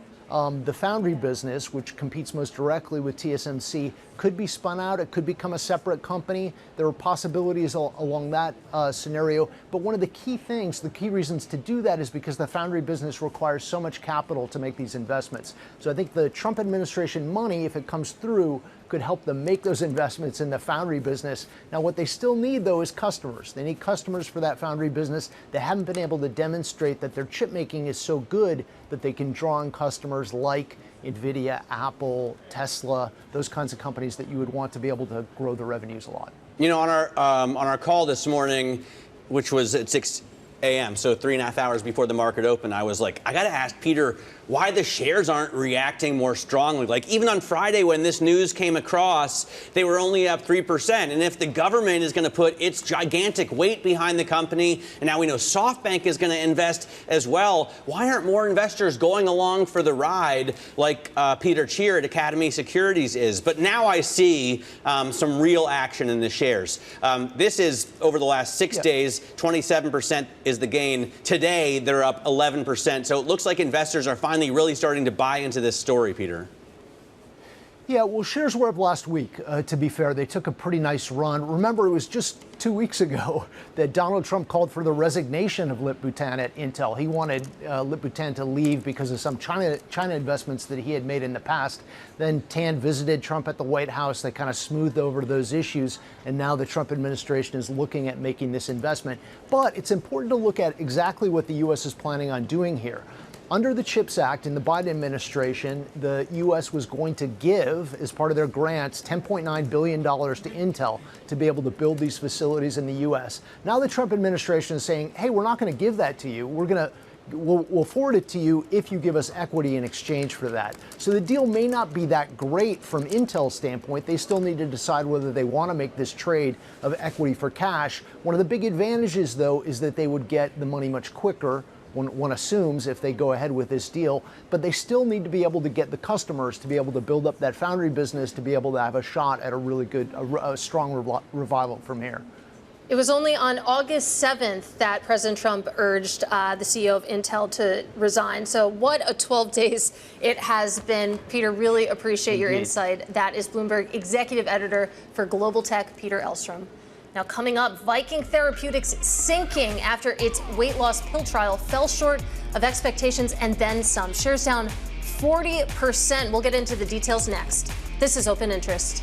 the foundry business, which competes most directly with TSMC, could be spun out. It could become a separate company. There are possibilities along that scenario. But one of the key things, the key reasons to do that is because the foundry business requires so much capital to make these investments. So I think the Trump administration money, if it comes through, could help them make those investments in the foundry business. Now, what they still need, though, is customers. They need customers for that foundry business. They haven't been able to demonstrate that their chip making is so good that they can draw on customers like NVIDIA, Apple, Tesla, those kinds of companies that you would want to be able to grow the revenues a lot. You know, on our call this morning, which was at 6 a.m., so 3.5 hours before the market opened, I was like, I got to ask Peter why the shares aren't reacting more strongly. Like, even on Friday when this news came across, they were only up 3%. And if the government is going to put its gigantic weight behind the company, and now we know SoftBank is going to invest as well, why aren't more investors going along for the ride like Peter Cheer at Academy Securities is? But now I see some real action in the shares. This is over the last 6 days, 27% is the gain. Today, they're up 11%. So it looks like investors are finally really starting to buy into this story, Peter. Yeah, well, shares were up last week, to be fair. They took a pretty nice run. Remember, it was just 2 weeks ago that Donald Trump called for the resignation of Lip-Bu Tan at Intel. He wanted Lip-Bu Tan to leave because of some China investments that he had made in the past. Then Tan visited Trump at the White House. They kind of smoothed over those issues, and now the Trump administration is looking at making this investment. But it's important to look at exactly what the U.S. is planning on doing here. Under the CHIPS Act in the Biden administration, the U.S. was going to give, as part of their grants, $10.9 billion to Intel to be able to build these facilities in the U.S. Now the Trump administration is saying, hey, we're not going to give that to you. We'll forward it to you if you give us equity in exchange for that. So the deal may not be that great from Intel's standpoint. They still need to decide whether they want to make this trade of equity for cash. One of the big advantages, though, is that they would get the money much quicker, one assumes, if they go ahead with this deal, but they still need to be able to get the customers to be able to build up that foundry business to be able to have a shot at a really good, a strong revival from here. It was only on August 7th that President Trump urged the CEO of Intel to resign. So what a 12 days it has been. Peter, really appreciate your insight. That is Bloomberg Executive Editor for Global Tech, Peter Elstrom. Now, coming up, Viking Therapeutics sinking after its weight loss pill trial fell short of expectations and then some. Shares down 40%. We'll get into the details next. This is Open Interest.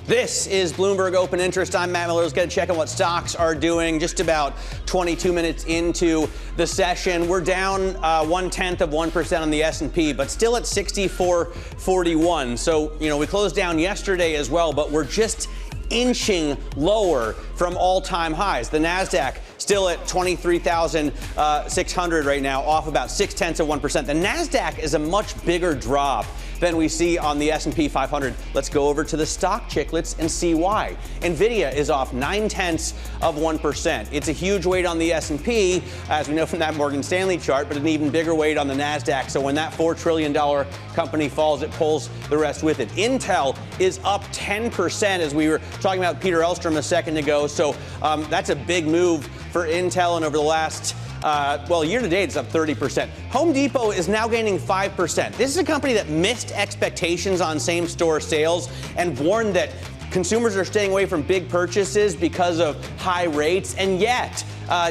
This is Bloomberg Open Interest. I'm Matt Miller. Let's get a check on what stocks are doing. Just about 22 minutes into the session, we're down 0.1% on the S&P, but still at 64.41. So, you know, we closed down yesterday as well, but we're just inching lower from all-time highs. The NASDAQ still at 23,600 right now, off about 0.6%. The NASDAQ is a much bigger drop than we see on the S&P 500. Let's go over to the stock chicklets and see why. Nvidia is off 0.9%. It's a huge weight on the S&P, as we know from that Morgan Stanley chart, but an even bigger weight on the NASDAQ. So when that $4 trillion company falls, it pulls the rest with it. Intel is up 10%, as we were talking about Peter Elstrom a second ago. So that's a big move for Intel, and over the last year to date, it's up 30%. Home Depot is now gaining 5%. This is a company that missed expectations on same-store sales and warned that consumers are staying away from big purchases because of high rates, and yet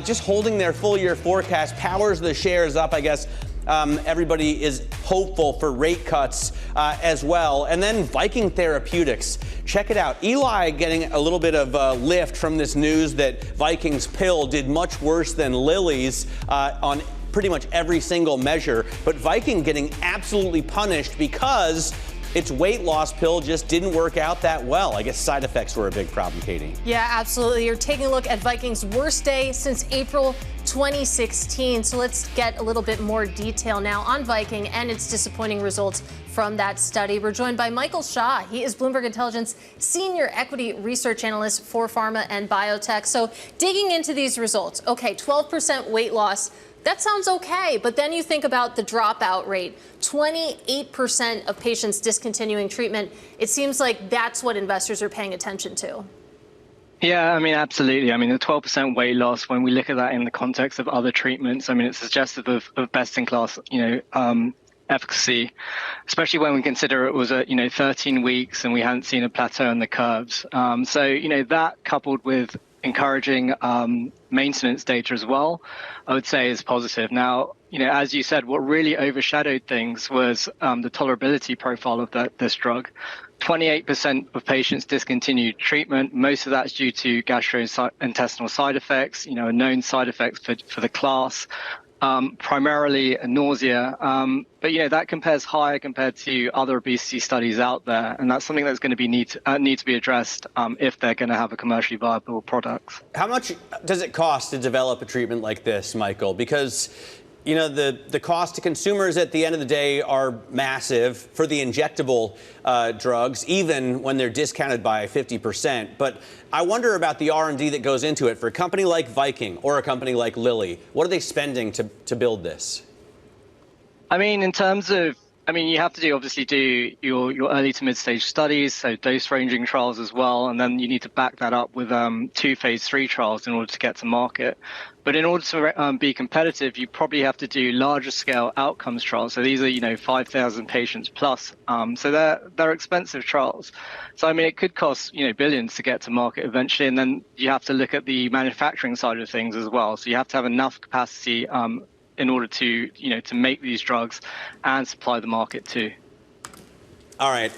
just holding their full-year forecast powers the shares up, I guess. Everybody is hopeful for rate cuts as well. And then Viking Therapeutics. Check it out. Eli getting a little bit of lift from this news that Viking's pill did much worse than Lilly's on pretty much every single measure. But Viking getting absolutely punished because its weight loss pill just didn't work out that well. I guess side effects were a big problem, Katie. Yeah, absolutely. You're taking a look at Viking's worst day since April 2016. So let's get a little bit more detail now on Viking and its disappointing results from that study. We're joined by Michael Shaw. He is Bloomberg Intelligence Senior Equity Research Analyst for Pharma and Biotech. So digging into these results, okay, 12% weight loss. That sounds okay, but then you think about the dropout rate, 28% of patients discontinuing treatment. It seems like that's what investors are paying attention to. Yeah, I mean, absolutely. I mean, the 12% weight loss, when we look at that in the context of other treatments, I mean, it's suggestive of best-in-class, efficacy, especially when we consider it was 13 weeks and we hadn't seen a plateau in the curves. That coupled with encouraging maintenance data as well, I would say is positive. Now, as you said, what really overshadowed things was the tolerability profile of this drug. 28% of patients discontinued treatment. Most of that's due to gastrointestinal side effects, a known side effects for the class. Primarily nausea, but that compares higher compared to other obesity studies out there, and that's something that's going to be need to be addressed if they're going to have a commercially viable product. How much does it cost to develop a treatment like this, Michael? Because the cost to consumers at the end of the day are massive for the injectable drugs, even when they're discounted by 50%. But I wonder about the R&D that goes into it for a company like Viking or a company like Lilly. What are they spending to build this? I mean, in terms of, you have to obviously do your early to mid-stage studies, so dose-ranging trials as well, and then you need to back that up with 2 phase 3 trials in order to get to market. But in order to be competitive, you probably have to do larger scale outcomes trials. So these are, 5,000 patients plus. So they're expensive trials. So, it could cost, billions to get to market eventually. And then you have to look at the manufacturing side of things as well. So you have to have enough capacity in order to, to make these drugs and supply the market too. All right.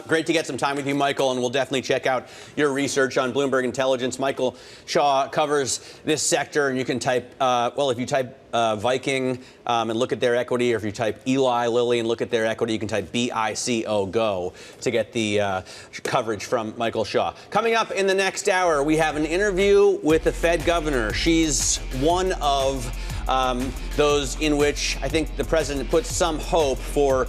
Great to get some time with you, Michael, and we'll definitely check out your research on Bloomberg Intelligence. Michael Shaw covers this sector, and you can type, if you type Viking and look at their equity, or if you type Eli Lilly and look at their equity, you can type BICO GO to get the coverage from Michael Shaw. Coming up in the next hour, we have an interview with the Fed governor. She's one of those in which I think the president puts some hope for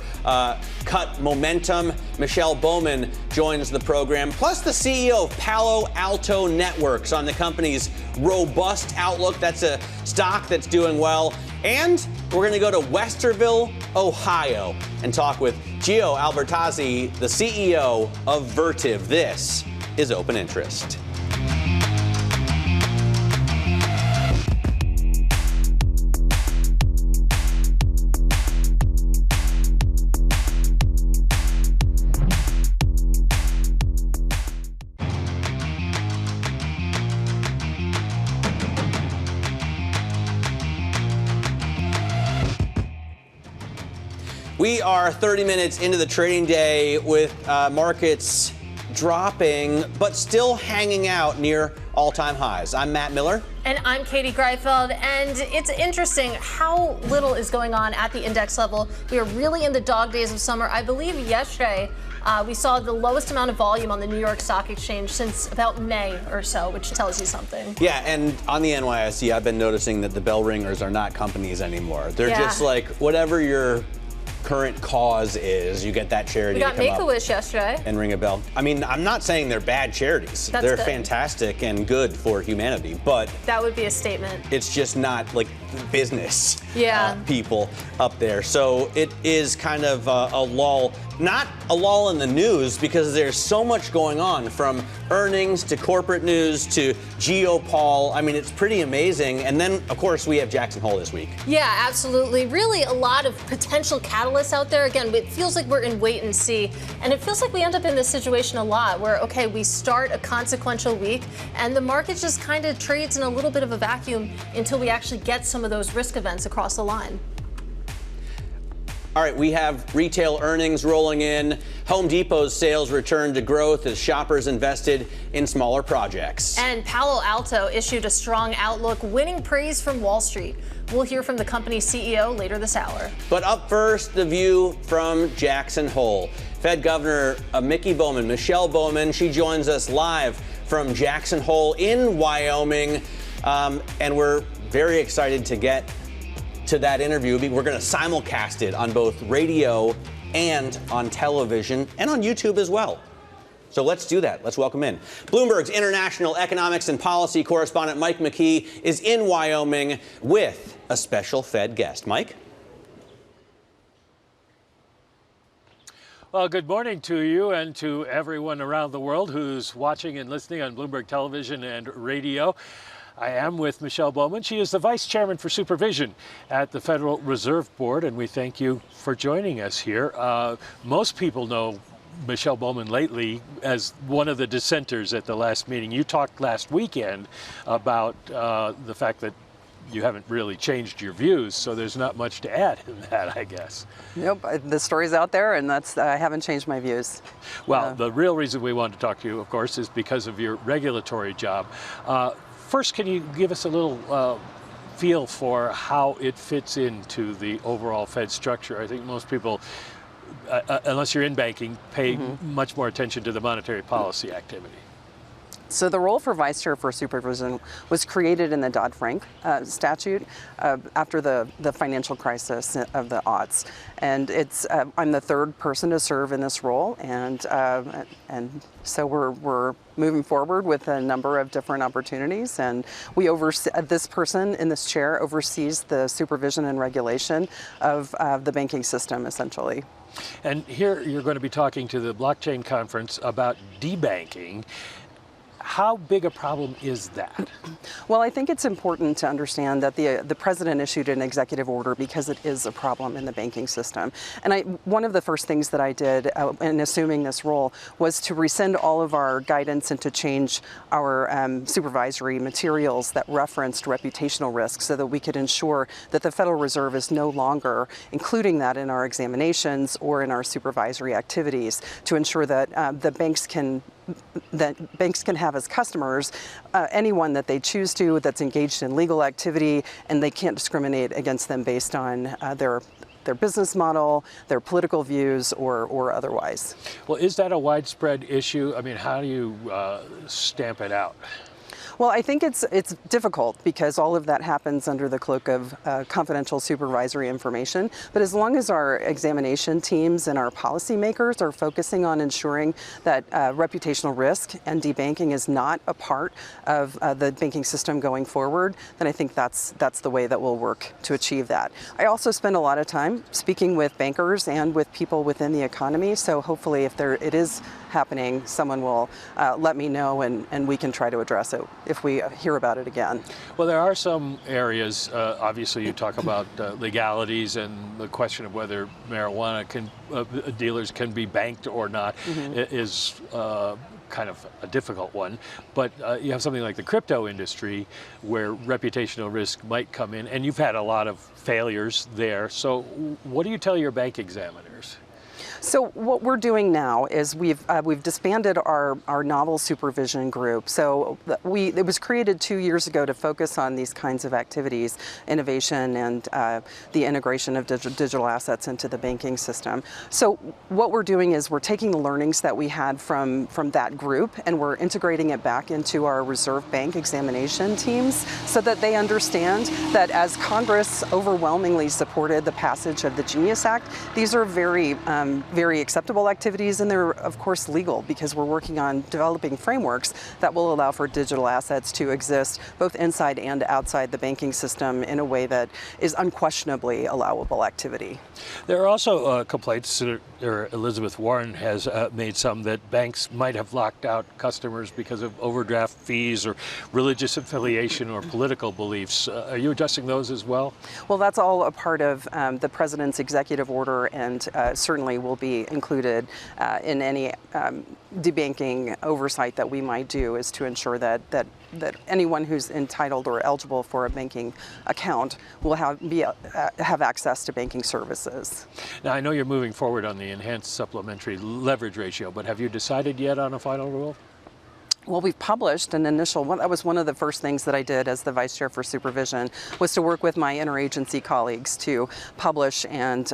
cut momentum. Michelle Bowman joins the program, plus the CEO of Palo Alto Networks on the company's robust outlook. That's a stock that's doing well. And we're going to go to Westerville, Ohio, and talk with Gio Albertazzi, the CEO of Vertiv. This is Open Interest. We are 30 minutes into the trading day with markets dropping, but still hanging out near all-time highs. I'm Matt Miller. And I'm Katie Greifeld, and it's interesting how little is going on at the index level. We are really in the dog days of summer. I believe yesterday we saw the lowest amount of volume on the New York Stock Exchange since about May or so, which tells you something. Yeah, and on the NYSE, I've been noticing that the bell ringers are not companies anymore. They're just like, whatever your current cause is, you get that charity We got Make-A-Wish yesterday. And ring a bell. I mean, I'm not saying they're bad charities. They're fantastic and good for humanity, but that would be a statement. It's just not like business people up there. So it is kind of a lull, not a lull in the news, because there's so much going on, from earnings to corporate news to geopol. I mean, it's pretty amazing. And then, of course, we have Jackson Hole this week. Yeah, absolutely. Really a lot of potential catalysts out there. Again, it feels like we're in wait and see. And it feels like we end up in this situation a lot where, okay, we start a consequential week and the market just kind of trades in a little bit of a vacuum until we actually get some of those risk events across the line. All right, we have retail earnings rolling in. Home Depot's sales returned to growth as shoppers invested in smaller projects. And Palo Alto issued a strong outlook, winning praise from Wall Street. We'll hear from the company's CEO later this hour. But up first, the view from Jackson Hole. Fed Governor Michelle Bowman, she joins us live from Jackson Hole in Wyoming. And we're very excited to get to that interview. We're going to simulcast it on both radio and on television and on YouTube as well. So let's do that. Let's welcome in Bloomberg's international economics and policy correspondent Mike McKee is in Wyoming with a special Fed guest. Mike? Well, good morning to you and to everyone around the world who's watching and listening on Bloomberg Television and radio. I am with Michelle Bowman. She is the Vice Chairman for Supervision at the Federal Reserve Board, and we thank you for joining us here. Most people know Michelle Bowman lately as one of the dissenters at the last meeting. You talked last weekend about the fact that you haven't really changed your views, so there's not much to add in that, I guess. Nope, the story's out there, and I haven't changed my views. Well, the real reason we wanted to talk to you, of course, is because of your regulatory job. First, can you give us a little feel for how it fits into the overall Fed structure? I think most people, unless you're in banking, pay much more attention to the monetary policy activity. So the role for Vice Chair for Supervision was created in the Dodd-Frank statute after the financial crisis of the aughts. And I'm the third person to serve in this role, and so we're moving forward with a number of different opportunities, and we this person in this chair oversees the supervision and regulation of the banking system, essentially. And here you're going to be talking to the blockchain conference about debanking. How big a problem is that? Well, I think it's important to understand that the president issued an executive order because it is a problem in the banking system. And one of the first things that I did in assuming this role was to rescind all of our guidance and to change our supervisory materials that referenced reputational risk so that we could ensure that the Federal Reserve is no longer including that in our examinations or in our supervisory activities to ensure that banks can have as customers anyone that they choose to that's engaged in legal activity, and they can't discriminate against them based on their business model, their political views, or otherwise. Well, is that a widespread issue? I mean, how do you stamp it out? Well, I think it's difficult because all of that happens under the cloak of confidential supervisory information. But as long as our examination teams and our policymakers are focusing on ensuring that reputational risk and debanking is not a part of the banking system going forward, then I think that's the way that we'll work to achieve that. I also spend a lot of time speaking with bankers and with people within the economy. So hopefully, if it is happening, someone will let me know, and we can try to address it if we hear about it again. Well, there are some areas, obviously you talk about legalities and the question of whether marijuana dealers can be banked or not is kind of a difficult one. But you have something like the crypto industry where reputational risk might come in, and you've had a lot of failures there. So what do you tell your bank examiners? So what we're doing now is we've disbanded our novel supervision group. So it was created 2 years ago to focus on these kinds of activities, innovation and the integration of digital assets into the banking system. So what we're doing is we're taking the learnings that we had from that group and we're integrating it back into our Reserve Bank examination teams so that they understand that as Congress overwhelmingly supported the passage of the Genius Act, these are very acceptable activities, and they're of course legal because we're working on developing frameworks that will allow for digital assets to exist both inside and outside the banking system in a way that is unquestionably allowable activity. There are also complaints, Elizabeth Warren has made some, that banks might have locked out customers because of overdraft fees or religious affiliation or political beliefs. Are you addressing those as well? Well, that's all a part of the president's executive order, and certainly will be included in any debanking oversight that we might do, is to ensure that anyone who's entitled or eligible for a banking account will have access to banking services. Now, I know you're moving forward on the enhanced supplementary leverage ratio, but have you decided yet on a final rule? Well, we've published an initial one. That was one of the first things that I did as the Vice Chair for Supervision, was to work with my interagency colleagues to publish and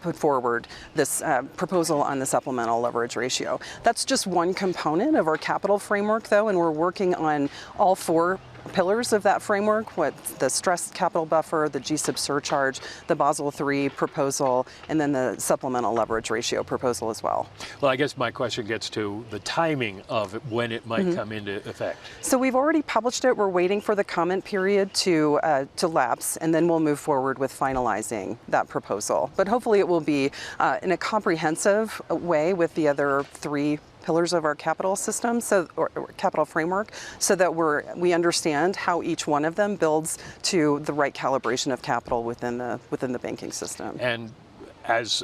put forward this proposal on the supplemental leverage ratio. That's just one component of our capital framework, though, and we're working on all four pillars of that framework: what the stressed capital buffer, the GSIB surcharge, the Basel III proposal, and then the supplemental leverage ratio proposal as well. Well, I guess my question gets to the timing of when it might come into effect. So we've already published it. We're waiting for the comment period to lapse, and then we'll move forward with finalizing that proposal. But hopefully it will be in a comprehensive way with the other three pillars of our capital system, or capital framework, so that we understand how each one of them builds to the right calibration of capital within the banking system. And as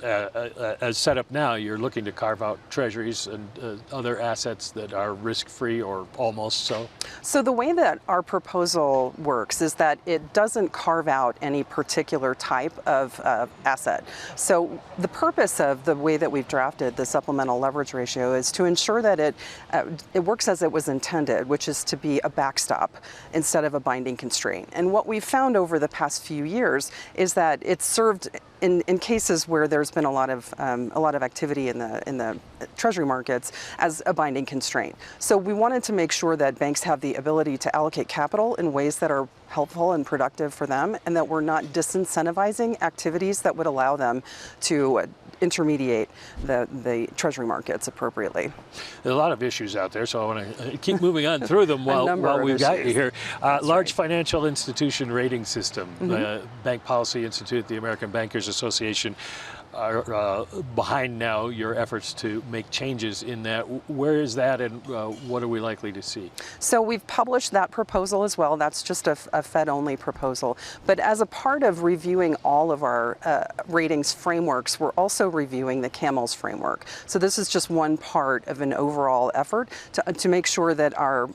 set up now, you're looking to carve out treasuries and other assets that are risk-free or almost so? So the way that our proposal works is that it doesn't carve out any particular type of asset. So the purpose of the way that we've drafted the supplemental leverage ratio is to ensure that it works as it was intended, which is to be a backstop instead of a binding constraint. And what we've found over the past few years is that it's served in cases where there's been a lot of activity in the treasury markets as a binding constraint. So we wanted to make sure that banks have the ability to allocate capital in ways that are helpful and productive for them, and that we're not disincentivizing activities that would allow them to intermediate the treasury markets appropriately. There are a lot of issues out there, so I want to keep moving on through them while we've got you here. Large financial institution rating system, the Bank Policy Institute, the American Bankers Association are behind now your efforts to make changes in that. Where is that, and what are we likely to see? So we've published that proposal as well. That's just a Fed-only proposal. But as a part of reviewing all of our ratings frameworks, we're also reviewing the CAMELS framework. So this is just one part of an overall effort to make sure that our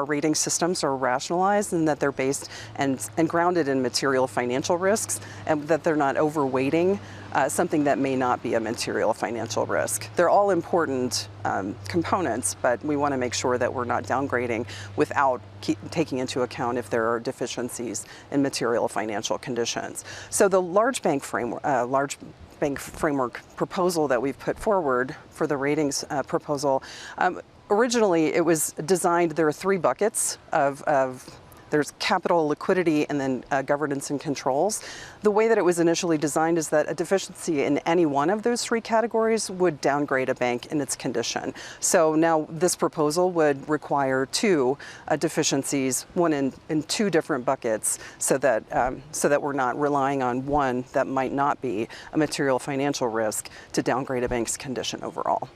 rating systems are rationalized and that they're based and grounded in material financial risks, and that they're not overweighting something that may not be a material financial risk. They're all important components, but we want to make sure that we're not downgrading without taking into account if there are deficiencies in material financial conditions. So the large bank framework proposal that we've put forward for the ratings proposal, originally it was designed, there are three buckets there's capital, liquidity, and then governance and controls. The way that it was initially designed is that a deficiency in any one of those three categories would downgrade a bank in its condition. So now this proposal would require two deficiencies, one in two different buckets, so that we're not relying on one that might not be a material financial risk to downgrade a bank's condition overall.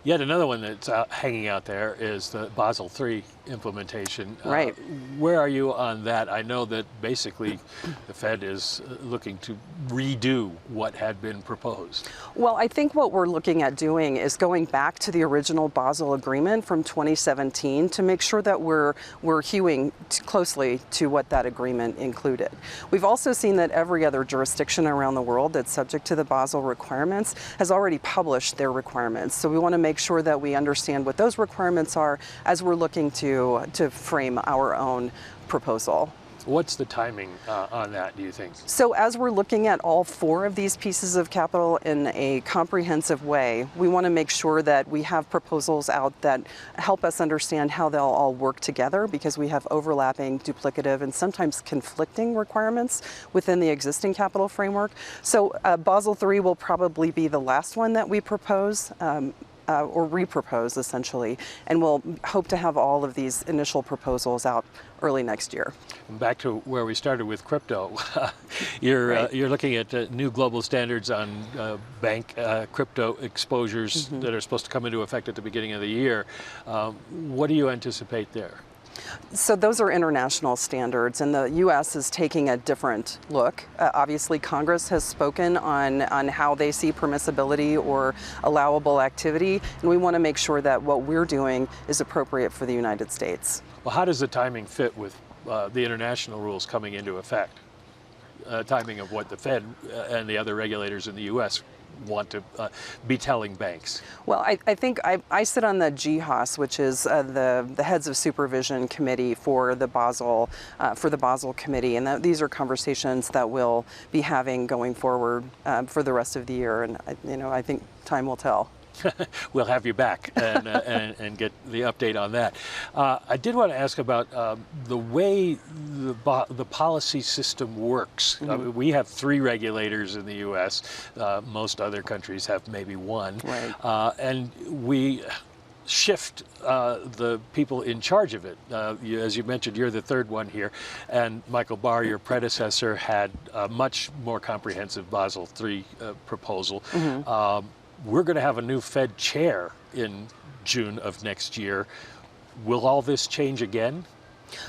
Yet another one that's hanging out there is the Basel III implementation. Right. Where are you on that? I know that basically the Fed is looking to redo what had been proposed. Well, I think what we're looking at doing is going back to the original Basel Agreement from 2017 to make sure that we're hewing closely to what that agreement included. We've also seen that every other jurisdiction around the world that's subject to the Basel requirements has already published their requirements. So we want to make sure that we understand what those requirements are as we're looking to frame our own proposal. What's the timing on that, do you think? So as we're looking at all four of these pieces of capital in a comprehensive way, we want to make sure that we have proposals out that help us understand how they'll all work together, because we have overlapping, duplicative, and sometimes conflicting requirements within the existing capital framework. So Basel III will probably be the last one that we propose. Or repropose, essentially, and we'll hope to have all of these initial proposals out early next year. Back to where we started with crypto, you're looking at new global standards on bank crypto exposures that are supposed to come into effect at the beginning of the year. What do you anticipate there? So those are international standards, and the U.S. is taking a different look. Obviously, Congress has spoken on how they see permissibility or allowable activity, and we want to make sure that what we're doing is appropriate for the United States. Well, how does the timing fit with the international rules coming into effect? Timing of what the Fed and the other regulators in the U.S. want to be telling banks? Well, I think I sit on the GHOS, which is the Heads of Supervision Committee for the Basel Committee, and these are conversations that we'll be having going forward for the rest of the year, and I think time will tell. We'll have you back and get the update on that. I did want to ask about the way the policy system works. We have 3 regulators in the U.S. Most other countries have maybe 1. Right. And we shift the people in charge of it. As you mentioned, you're the 3rd one here, and Michael Barr, your predecessor, had a much more comprehensive Basel III proposal. We're going to have a new Fed chair in June of next year. Will all this change again?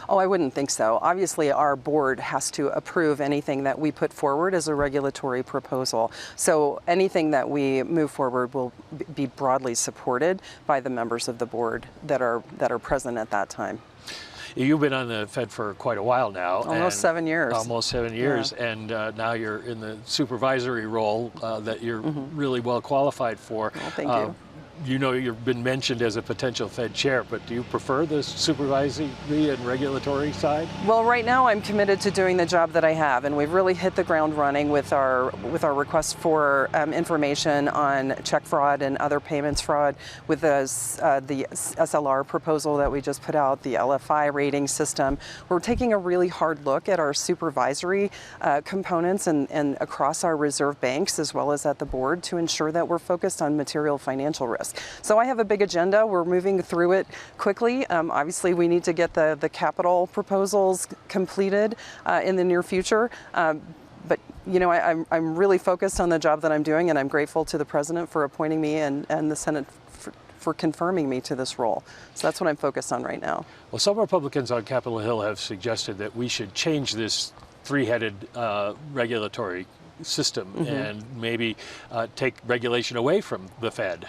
Oh, I wouldn't think so. Obviously, our board has to approve anything that we put forward as a regulatory proposal. So anything that we move forward will be broadly supported by the members of the board that are present at that time. You've been on the Fed for quite a while now. Almost 7 years. Almost 7 years, yeah. And now you're in the supervisory role that you're really well qualified for. Well, thank you. You know, you've been mentioned as a potential Fed chair, but do you prefer the supervisory and regulatory side? Well, right now I'm committed to doing the job that I have, and we've really hit the ground running with our request for information on check fraud and other payments fraud, with the SLR proposal that we just put out, the LFI rating system. We're taking a really hard look at our supervisory components and across our reserve banks, as well as at the board, to ensure that we're focused on material financial risk. So I have a big agenda. We're moving through it quickly. Obviously, we need to get the capital proposals completed in the near future. But I'm really focused on the job that I'm doing, and I'm grateful to the president for appointing me and the Senate for confirming me to this role. So that's what I'm focused on right now. Well, some Republicans on Capitol Hill have suggested that we should change this 3-headed regulatory system and maybe take regulation away from the Fed.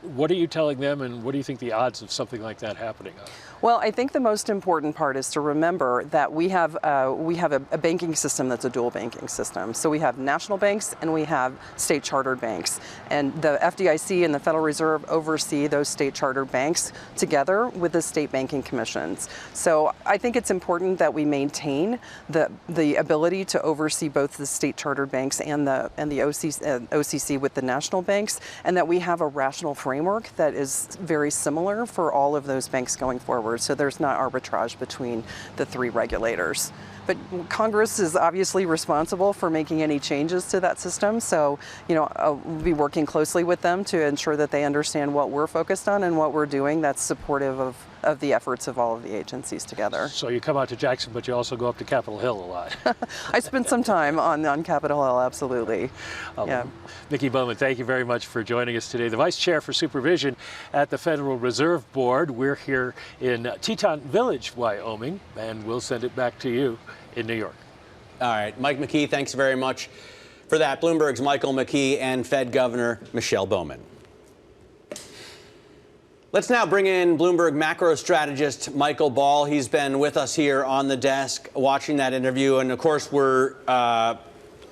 What are you telling them, and what do you think the odds of something like that happening are? Well, I think the most important part is to remember that we have a banking system that's a dual banking system. So we have national banks and we have state chartered banks. And the FDIC and the Federal Reserve oversee those state chartered banks together with the state banking commissions. So I think it's important that we maintain the ability to oversee both the state chartered banks and the OCC with the national banks, and that we have a rational framework that is very similar for all of those banks going forward. So there's not arbitrage between the 3 regulators. But Congress is obviously responsible for making any changes to that system. So, we'll be working closely with them to ensure that they understand what we're focused on and what we're doing that's supportive of the efforts of all of the agencies together. So you come out to Jackson, but you also go up to Capitol Hill a lot. I spent some time on Capitol Hill, absolutely. Yeah. Nikki Bowman, thank you very much for joining us today. The Vice Chair for Supervision at the Federal Reserve Board. We're here in Teton Village, Wyoming, and we'll send it back to you in New York. All right, Mike McKee, thanks very much for that. Bloomberg's Michael McKee and Fed Governor Michelle Bowman. Let's now bring in Bloomberg macro strategist Michael Ball. He's been with us here on the desk watching that interview. And of course, we're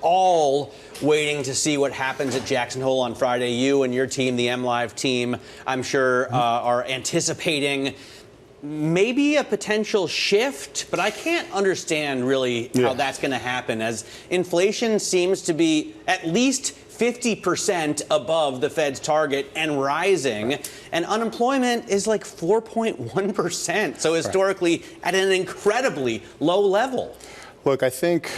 all waiting to see what happens at Jackson Hole on Friday. You and your team, the MLive team, I'm sure are anticipating maybe a potential shift, but I can't understand really how that's going to happen, as inflation seems to be at least 50% above the Fed's target and rising, and unemployment is like 4.1%. So historically at an incredibly low level. Look, I think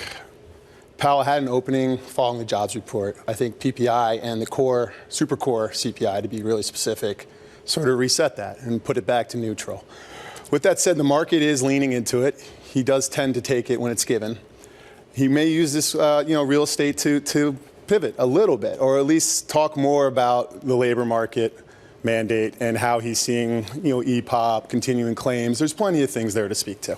Powell had an opening following the jobs report. I think PPI and the core, super core CPI, to be really specific, sort of reset that and put it back to neutral. With that said, the market is leaning into it. He does tend to take it when it's given. He may use this, real estate to pivot a little bit, or at least talk more about the labor market mandate and how he's seeing, EPOP, continuing claims. There's plenty of things there to speak to.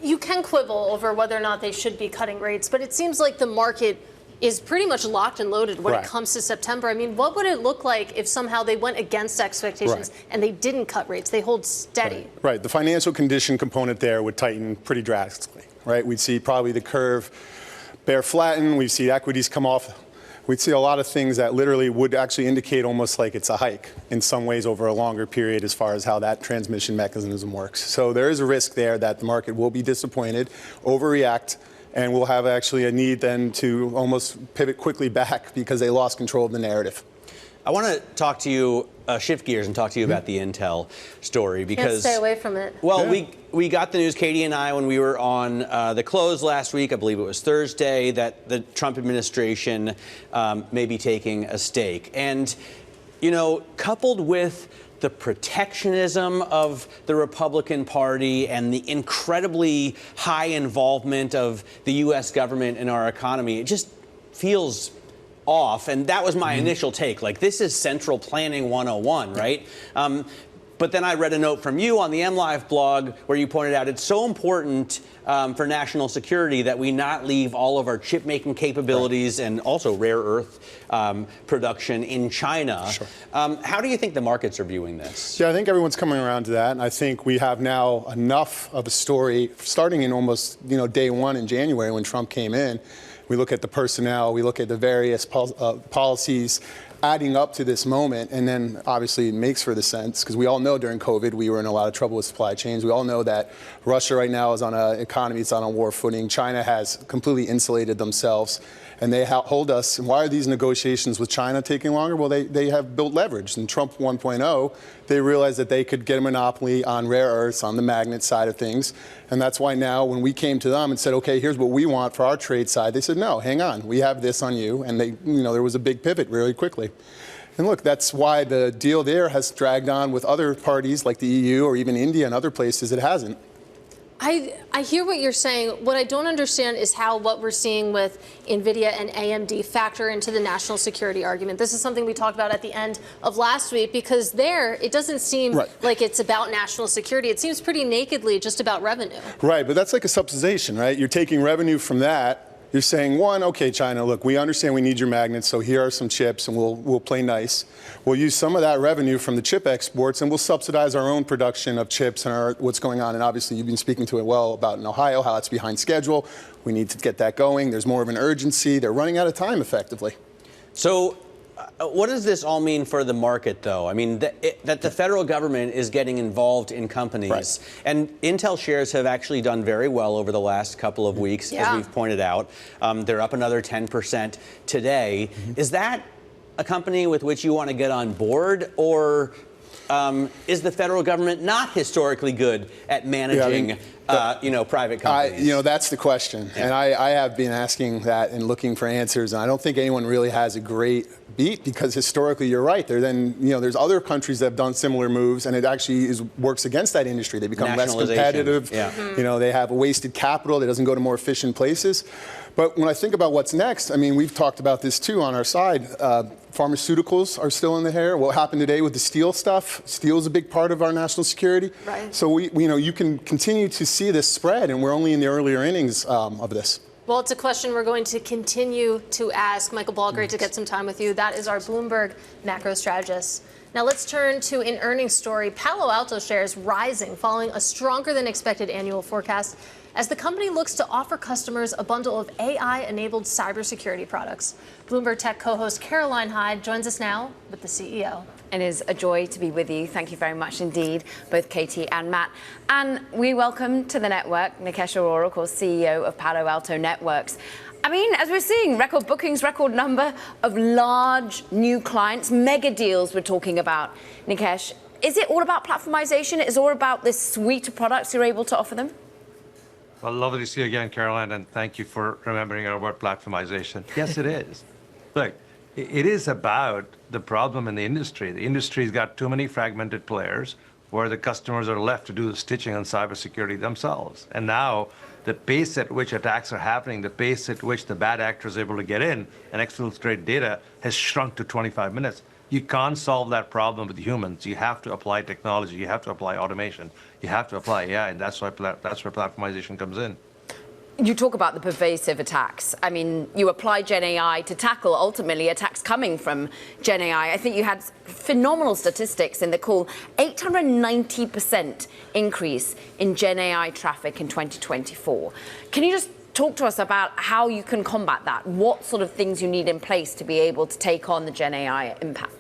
You can quibble over whether or not they should be cutting rates, but it seems like the market is pretty much locked and loaded when it comes to September. I mean, what would it look like if somehow they went against expectations and they didn't cut rates? They hold steady. Right. The financial condition component there would tighten pretty drastically, right? We'd see probably the curve bear flatten. We'd see equities come off. We'd see a lot of things that literally would actually indicate almost like it's a hike in some ways over a longer period as far as how that transmission mechanism works. So there is a risk there that the market will be disappointed, overreact, and we'll have actually a need then to almost pivot quickly back because they lost control of the narrative. I want to talk to you, shift gears and talk to you about the Intel story, because can't stay away from it. Well, we got the news, Katie and I, when we were on the close last week, I believe it was Thursday, that the Trump administration may be taking a stake. And, coupled with the protectionism of the Republican Party and the incredibly high involvement of the U.S. government in our economy, it just feels off. And that was my initial take. Like, this is central planning 101, right? But then I read a note from you on the MLive blog where you pointed out it's so important for national security that we not leave all of our chip-making capabilities and also rare earth production in China. Sure. How do you think the markets are viewing this? Yeah, I think everyone's coming around to that. And I think we have now enough of a story starting in almost, day one in January when Trump came in. We look at the personnel, we look at the various policies adding up to this moment, and then obviously it makes for the sense, because we all know during COVID we were in a lot of trouble with supply chains. We all know that Russia right now is on an economy, it's on a war footing. China has completely insulated themselves, and they hold us. And why are these negotiations with China taking longer? Well, they have built leverage. In Trump 1.0, they realized that they could get a monopoly on rare earths, on the magnet side of things. And that's why now when we came to them and said, okay, here's what we want for our trade side, they said, no, hang on, we have this on you. And they, there was a big pivot really quickly. And look, that's why the deal there has dragged on with other parties like the EU or even India and other places it hasn't. I hear what you're saying. What I don't understand is how what we're seeing with NVIDIA and AMD factor into the national security argument. This is something we talked about at the end of last week, because there, it doesn't seem like it's about national security. It seems pretty nakedly just about revenue. Right, but that's like a subsidization, right? You're taking revenue from that. You're saying, one, okay, China, look, we understand we need your magnets, so here are some chips, and we'll play nice. We'll use some of that revenue from the chip exports, and we'll subsidize our own production of chips and what's going on. And obviously, you've been speaking to it well about in Ohio, how it's behind schedule. We need to get that going. There's more of an urgency. They're running out of time, effectively. So what does this all mean for the market, though? I mean, that the federal government is getting involved in companies. And Intel shares have actually done very well over the last couple of weeks, as we've pointed out. They're up another 10% today. Is that a company with which you want to get on board? Or is the federal government not historically good at managing private companies? That's the question. Yeah. And I have been asking that and looking for answers. And I don't think anyone really has a great beat, because historically, you're right. There's other countries that have done similar moves, and it actually works against that industry. They become less competitive. Yeah. They have wasted capital that doesn't go to more efficient places. But when I think about what's next, I mean, we've talked about this too on our side. Pharmaceuticals are still in the air. What happened today with the steel stuff? Steel is a big part of our national security. Right. So you can continue to see this spread, and we're only in the earlier innings of this. Well, it's a question we're going to continue to ask. Michael Ball, great to get some time with you. That is our Bloomberg macro strategist. Now let's turn to an earnings story. Palo Alto shares rising following a stronger than expected annual forecast as the company looks to offer customers a bundle of AI-enabled cybersecurity products. Bloomberg Tech co-host Caroline Hyde joins us now with the CEO. It is a joy to be with you. Thank you very much indeed, both Katie and Matt. And we welcome to the network Nikesh Arora, of course, CEO of Palo Alto Networks. I mean, as we're seeing, record bookings, record number of large new clients, mega deals we're talking about. Nikesh, is it all about platformization? Is it all about this suite of products you're able to offer them? Well, lovely to see you again, Caroline, and thank you for remembering our word platformization. Yes, it is. Look, it is about the problem in the industry. The industry's got too many fragmented players where the customers are left to do the stitching on cybersecurity themselves. And now the pace at which attacks are happening, the pace at which the bad actor is able to get in and exfiltrate data has shrunk to 25 minutes. You can't solve that problem with humans. You have to apply technology. You have to apply automation. You have to apply AI, and that's where platformization comes in. You talk about the pervasive attacks. I mean, you apply Gen AI to tackle, ultimately, attacks coming from Gen AI. I think you had phenomenal statistics in the call, 890% increase in Gen AI traffic in 2024. Can you just talk to us about how you can combat that? What sort of things you need in place to be able to take on the Gen AI impact?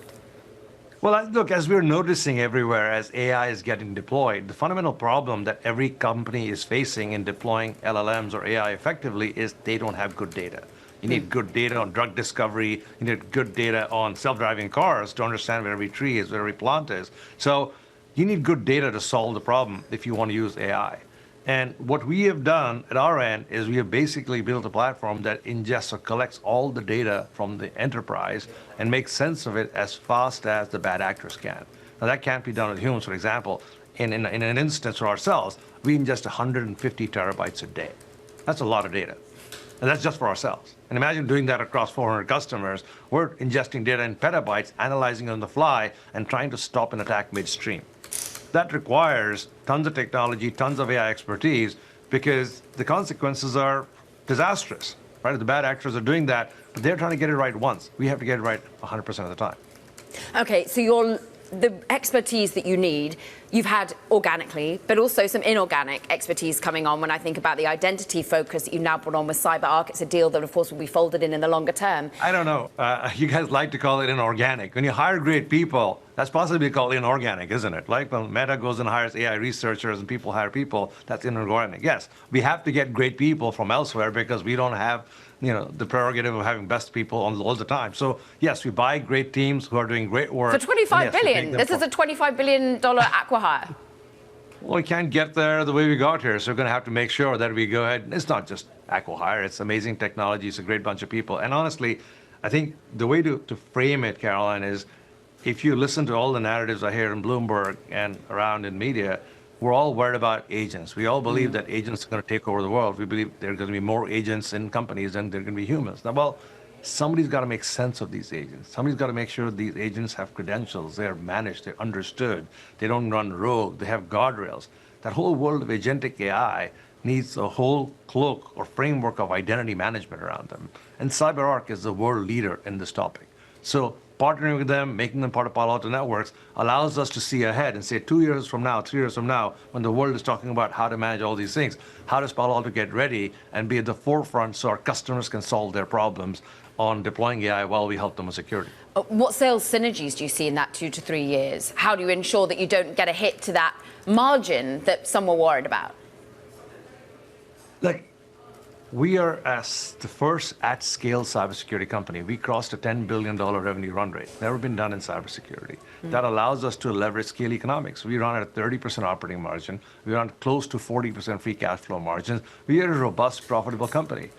Well, look, as we're noticing everywhere, as AI is getting deployed, the fundamental problem that every company is facing in deploying LLMs or AI effectively is they don't have good data. You need good data on drug discovery. You need good data on self-driving cars to understand where every tree is, where every plant is. So you need good data to solve the problem if you want to use AI. And what we have done at our end is we have basically built a platform that ingests or collects all the data from the enterprise and makes sense of it as fast as the bad actors can. Now, that can't be done with humans. For example, in an instance for ourselves, we ingest 150 terabytes a day. That's a lot of data. And that's just for ourselves. And imagine doing that across 400 customers. We're ingesting data in petabytes, analyzing it on the fly, and trying to stop an attack midstream. That requires tons of technology, tons of AI expertise, because the consequences are disastrous, right? The bad actors are doing that, but they're trying to get it right once. We have to get it right 100% of the time. Okay, so the expertise that you need, you've had organically, but also some inorganic expertise coming on when I think about the identity focus that you now brought on with CyberArk. It's a deal that, of course, will be folded in the longer term. I don't know. You guys like to call it inorganic. When you hire great people, that's possibly called inorganic, isn't it? Like when Meta goes and hires AI researchers and people hire people, that's inorganic. Yes, we have to get great people from elsewhere because we don't have the prerogative of having best people all the time. So, yes, we buy great teams who are doing great work. For $25 billion. This is a $25 billion acqui-hire. Well, we can't get there the way we got here, so we're going to have to make sure that we go ahead. It's not just acqui-hire. It's amazing technology. It's a great bunch of people. And honestly, I think the way to frame it, Caroline, is if you listen to all the narratives I hear in Bloomberg and around in media, we're all worried about agents. We all believe that agents are going to take over the world. We believe there are going to be more agents in companies than there are going to be humans. Now, well, somebody's got to make sense of these agents. Somebody's got to make sure these agents have credentials. They're managed. They're understood. They don't run rogue. They have guardrails. That whole world of agentic AI needs a whole cloak or framework of identity management around them. And CyberArk is the world leader in this topic. So partnering with them, making them part of Palo Alto Networks, allows us to see ahead and say 2 years from now, 3 years from now, when the world is talking about how to manage all these things, how does Palo Alto get ready and be at the forefront so our customers can solve their problems on deploying AI while we help them with security. What sales synergies do you see in that 2 to 3 years? How do you ensure that you don't get a hit to that margin that some were worried about? Look, We are as the first at-scale cybersecurity company. We crossed a $10 billion revenue run rate. Never been done in cybersecurity. That allows us to leverage scale economics. We run at a 30% operating margin. We run close to 40% free cash flow margins. We are a robust, profitable company.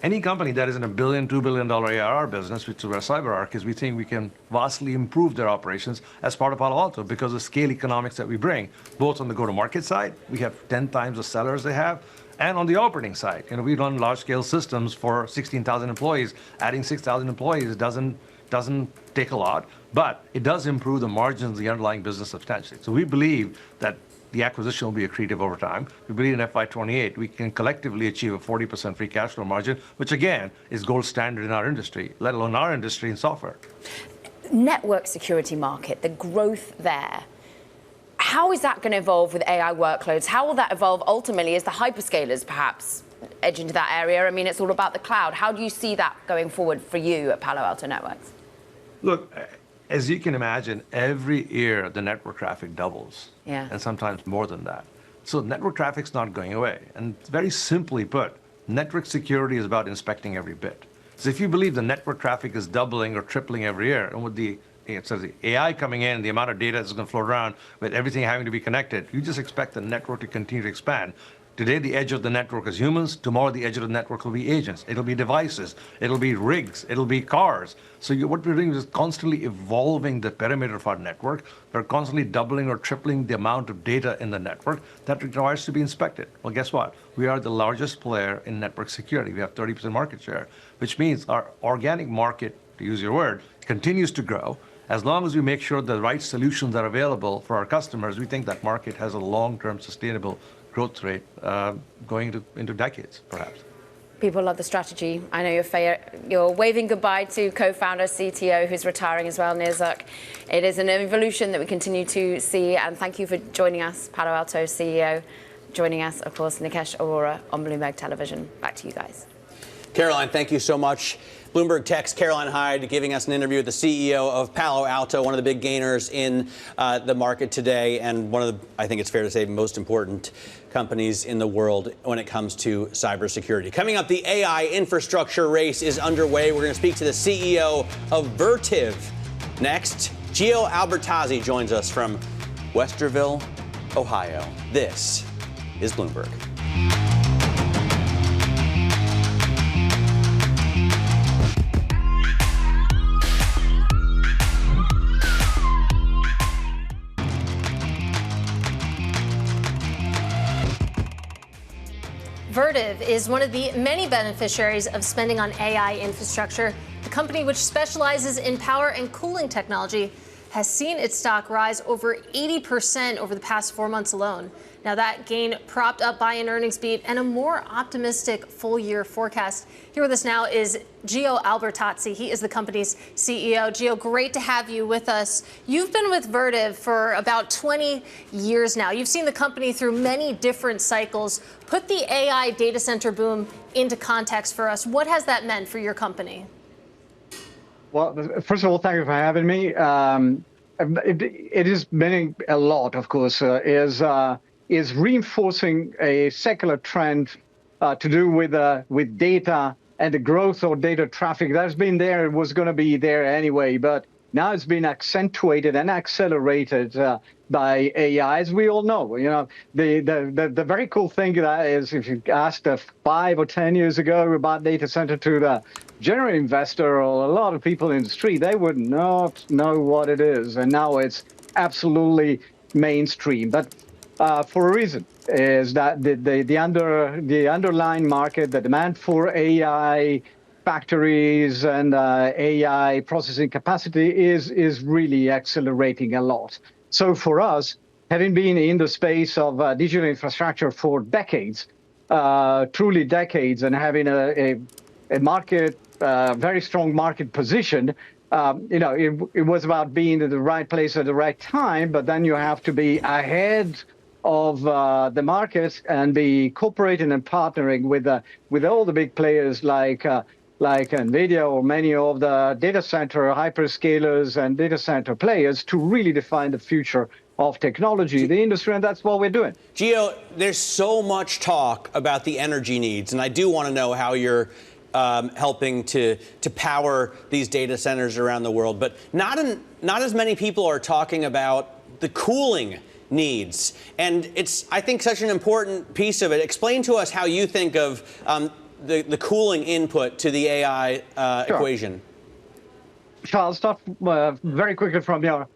Any company that is in a $1 billion, $2 billion ARR business, which is where CyberArk is, we think we can vastly improve their operations as part of Palo Alto because of scale economics that we bring, both on the go-to-market side, we have 10 times the sellers they have, and on the operating side. We run large-scale systems for 16,000 employees. Adding 6,000 employees doesn't take a lot, but it does improve the margins of the underlying business substantially. So we believe that the acquisition will be accretive over time. We believe in FY28 we can collectively achieve a 40% free cash flow margin, which again is gold standard in our industry, let alone our industry in software. Network security market, the growth there. How is that going to evolve with AI workloads? How will that evolve ultimately as the hyperscalers perhaps edge into that area? I mean, it's all about the cloud. How do you see that going forward for you at Palo Alto Networks? Look, as you can imagine, every year the network traffic doubles, and sometimes more than that. So network traffic's not going away. And very simply put, network security is about inspecting every bit. So if you believe the network traffic is doubling or tripling every year, and with the AI coming in, the amount of data that's going to float around, with everything having to be connected, you just expect the network to continue to expand. Today, the edge of the network is humans. Tomorrow, the edge of the network will be agents. It'll be devices. It'll be rigs. It'll be cars. So what we're doing is constantly evolving the perimeter of our network. We're constantly doubling or tripling the amount of data in the network that requires to be inspected. Well, guess what? We are the largest player in network security. We have 30% market share, which means our organic market, to use your word, continues to grow. As long as we make sure the right solutions are available for our customers, we think that market has a long-term sustainable growth rate going into decades, perhaps. People love the strategy. I know you're waving goodbye to co-founder, CTO, who's retiring as well, Nizuk. It is an evolution that we continue to see, and thank you for joining us, Palo Alto CEO. Joining us, of course, Nikesh Arora on Bloomberg Television. Back to you guys. Caroline, thank you so much. Bloomberg Tech's Caroline Hyde giving us an interview with the CEO of Palo Alto, one of the big gainers in the market today, and one of the, I think it's fair to say, most important companies in the world when it comes to cybersecurity. Coming up, the AI infrastructure race is underway. We're going to speak to the CEO of Vertiv. Next, Gio Albertazzi joins us from Westerville, Ohio. This is Bloomberg. Vertiv is one of the many beneficiaries of spending on AI infrastructure. The company, which specializes in power and cooling technology, has seen its stock rise over 80% over the past 4 months alone. Now, that gain propped up by an earnings beat and a more optimistic full-year forecast. Here with us now is Gio Albertazzi. He is the company's CEO. Gio, great to have you with us. You've been with Vertiv for about 20 years now. You've seen the company through many different cycles. Put the AI data center boom into context for us. What has that meant for your company? Well, first of all, thank you for having me. It is meaning a lot, of course, is reinforcing a secular trend to do with data and the growth of data traffic. That's been there, it was going to be there anyway, but now it's been accentuated and accelerated by AI, as we all know. The very cool thing is, if you asked 5 or 10 years ago about data center to the general investor or a lot of people in the street, they would not know what it is. And now it's absolutely mainstream. But for a reason, is that the underlying market, the demand for AI factories and AI processing capacity is really accelerating a lot. So for us, having been in the space of digital infrastructure for decades, truly decades, and having a market, very strong market position, it was about being in the right place at the right time, but then you have to be ahead of the market and be cooperating and partnering with all the big players like NVIDIA or many of the data center hyperscalers and data center players to really define the future of technology, the industry, and that's what we're doing. Gio, there's so much talk about the energy needs, and I do want to know how you're helping to power these data centers around the world. But not as many people are talking about the cooling needs. And it's, I think, such an important piece of it. Explain to us how you think of the cooling input to the AI equation. Sure, I'll start very quickly from your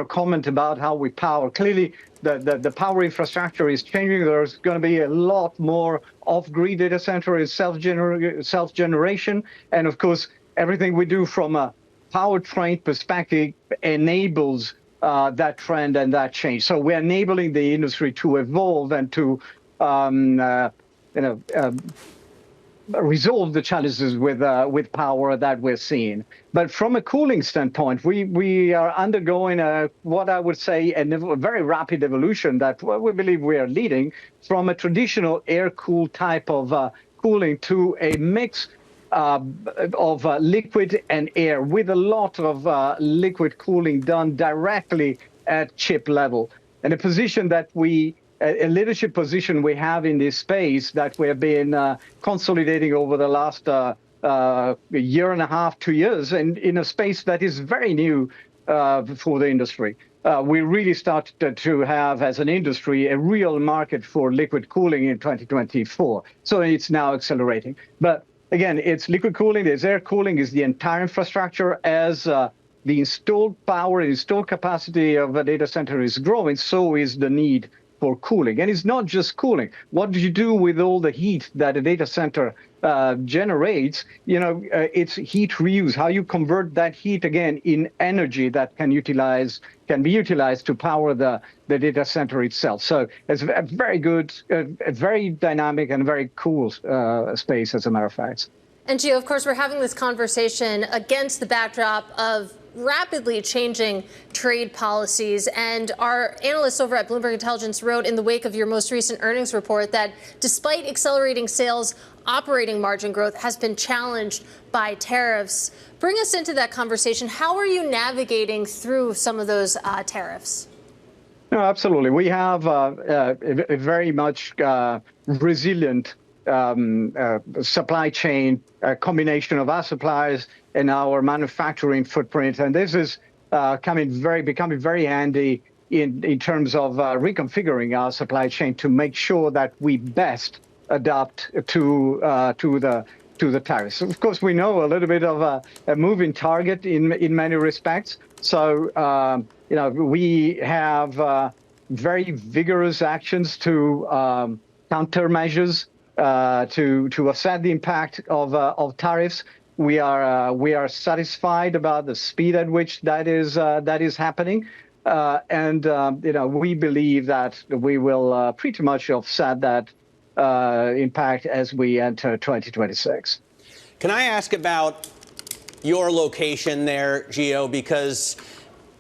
comment about how we power. Clearly, the power infrastructure is changing. There's going to be a lot more off-grid data center, self-generation, and of course, everything we do from a powertrain perspective enables that trend and that change. So we're enabling the industry to evolve and to resolve the challenges with power that we're seeing. But from a cooling standpoint, we are undergoing what I would say a very rapid evolution that we believe we are leading from a traditional air-cooled type of cooling to a mix of liquid and air, with a lot of liquid cooling done directly at chip level. And a position that a leadership position we have in this space that we have been consolidating over the last year and a half, 2 years, and in a space that is very new for the industry. We really started to have, as an industry, a real market for liquid cooling in 2024. So it's now accelerating. But again, it's liquid cooling, there's air cooling, is the entire infrastructure. As the installed power, installed capacity of a data center is growing, so is the need for cooling. And it's not just cooling. What do you do with all the heat that a data center generates? It's heat reuse, how you convert that heat again in energy that can be utilized to power the data center itself. So it's a very good, a very dynamic and very cool space, as a matter of fact. And Gio, of course, we're having this conversation against the backdrop of rapidly changing trade policies. And our analysts over at Bloomberg Intelligence wrote in the wake of your most recent earnings report that despite accelerating sales, operating margin growth has been challenged by tariffs. Bring us into that conversation. How are you navigating through some of those tariffs? No, absolutely. We have a very much resilient supply chain, combination of our suppliers and our manufacturing footprint, and this is becoming very handy in terms of reconfiguring our supply chain to make sure that we best adapt to the tariffs. Of course, we know a little bit of a moving target in many respects. So we have very vigorous actions to countermeasures to offset the impact of tariffs. We are satisfied about the speed at which that is happening, and we believe that we will pretty much offset that impact as we enter 2026. Can I ask about your location there, Gio? Because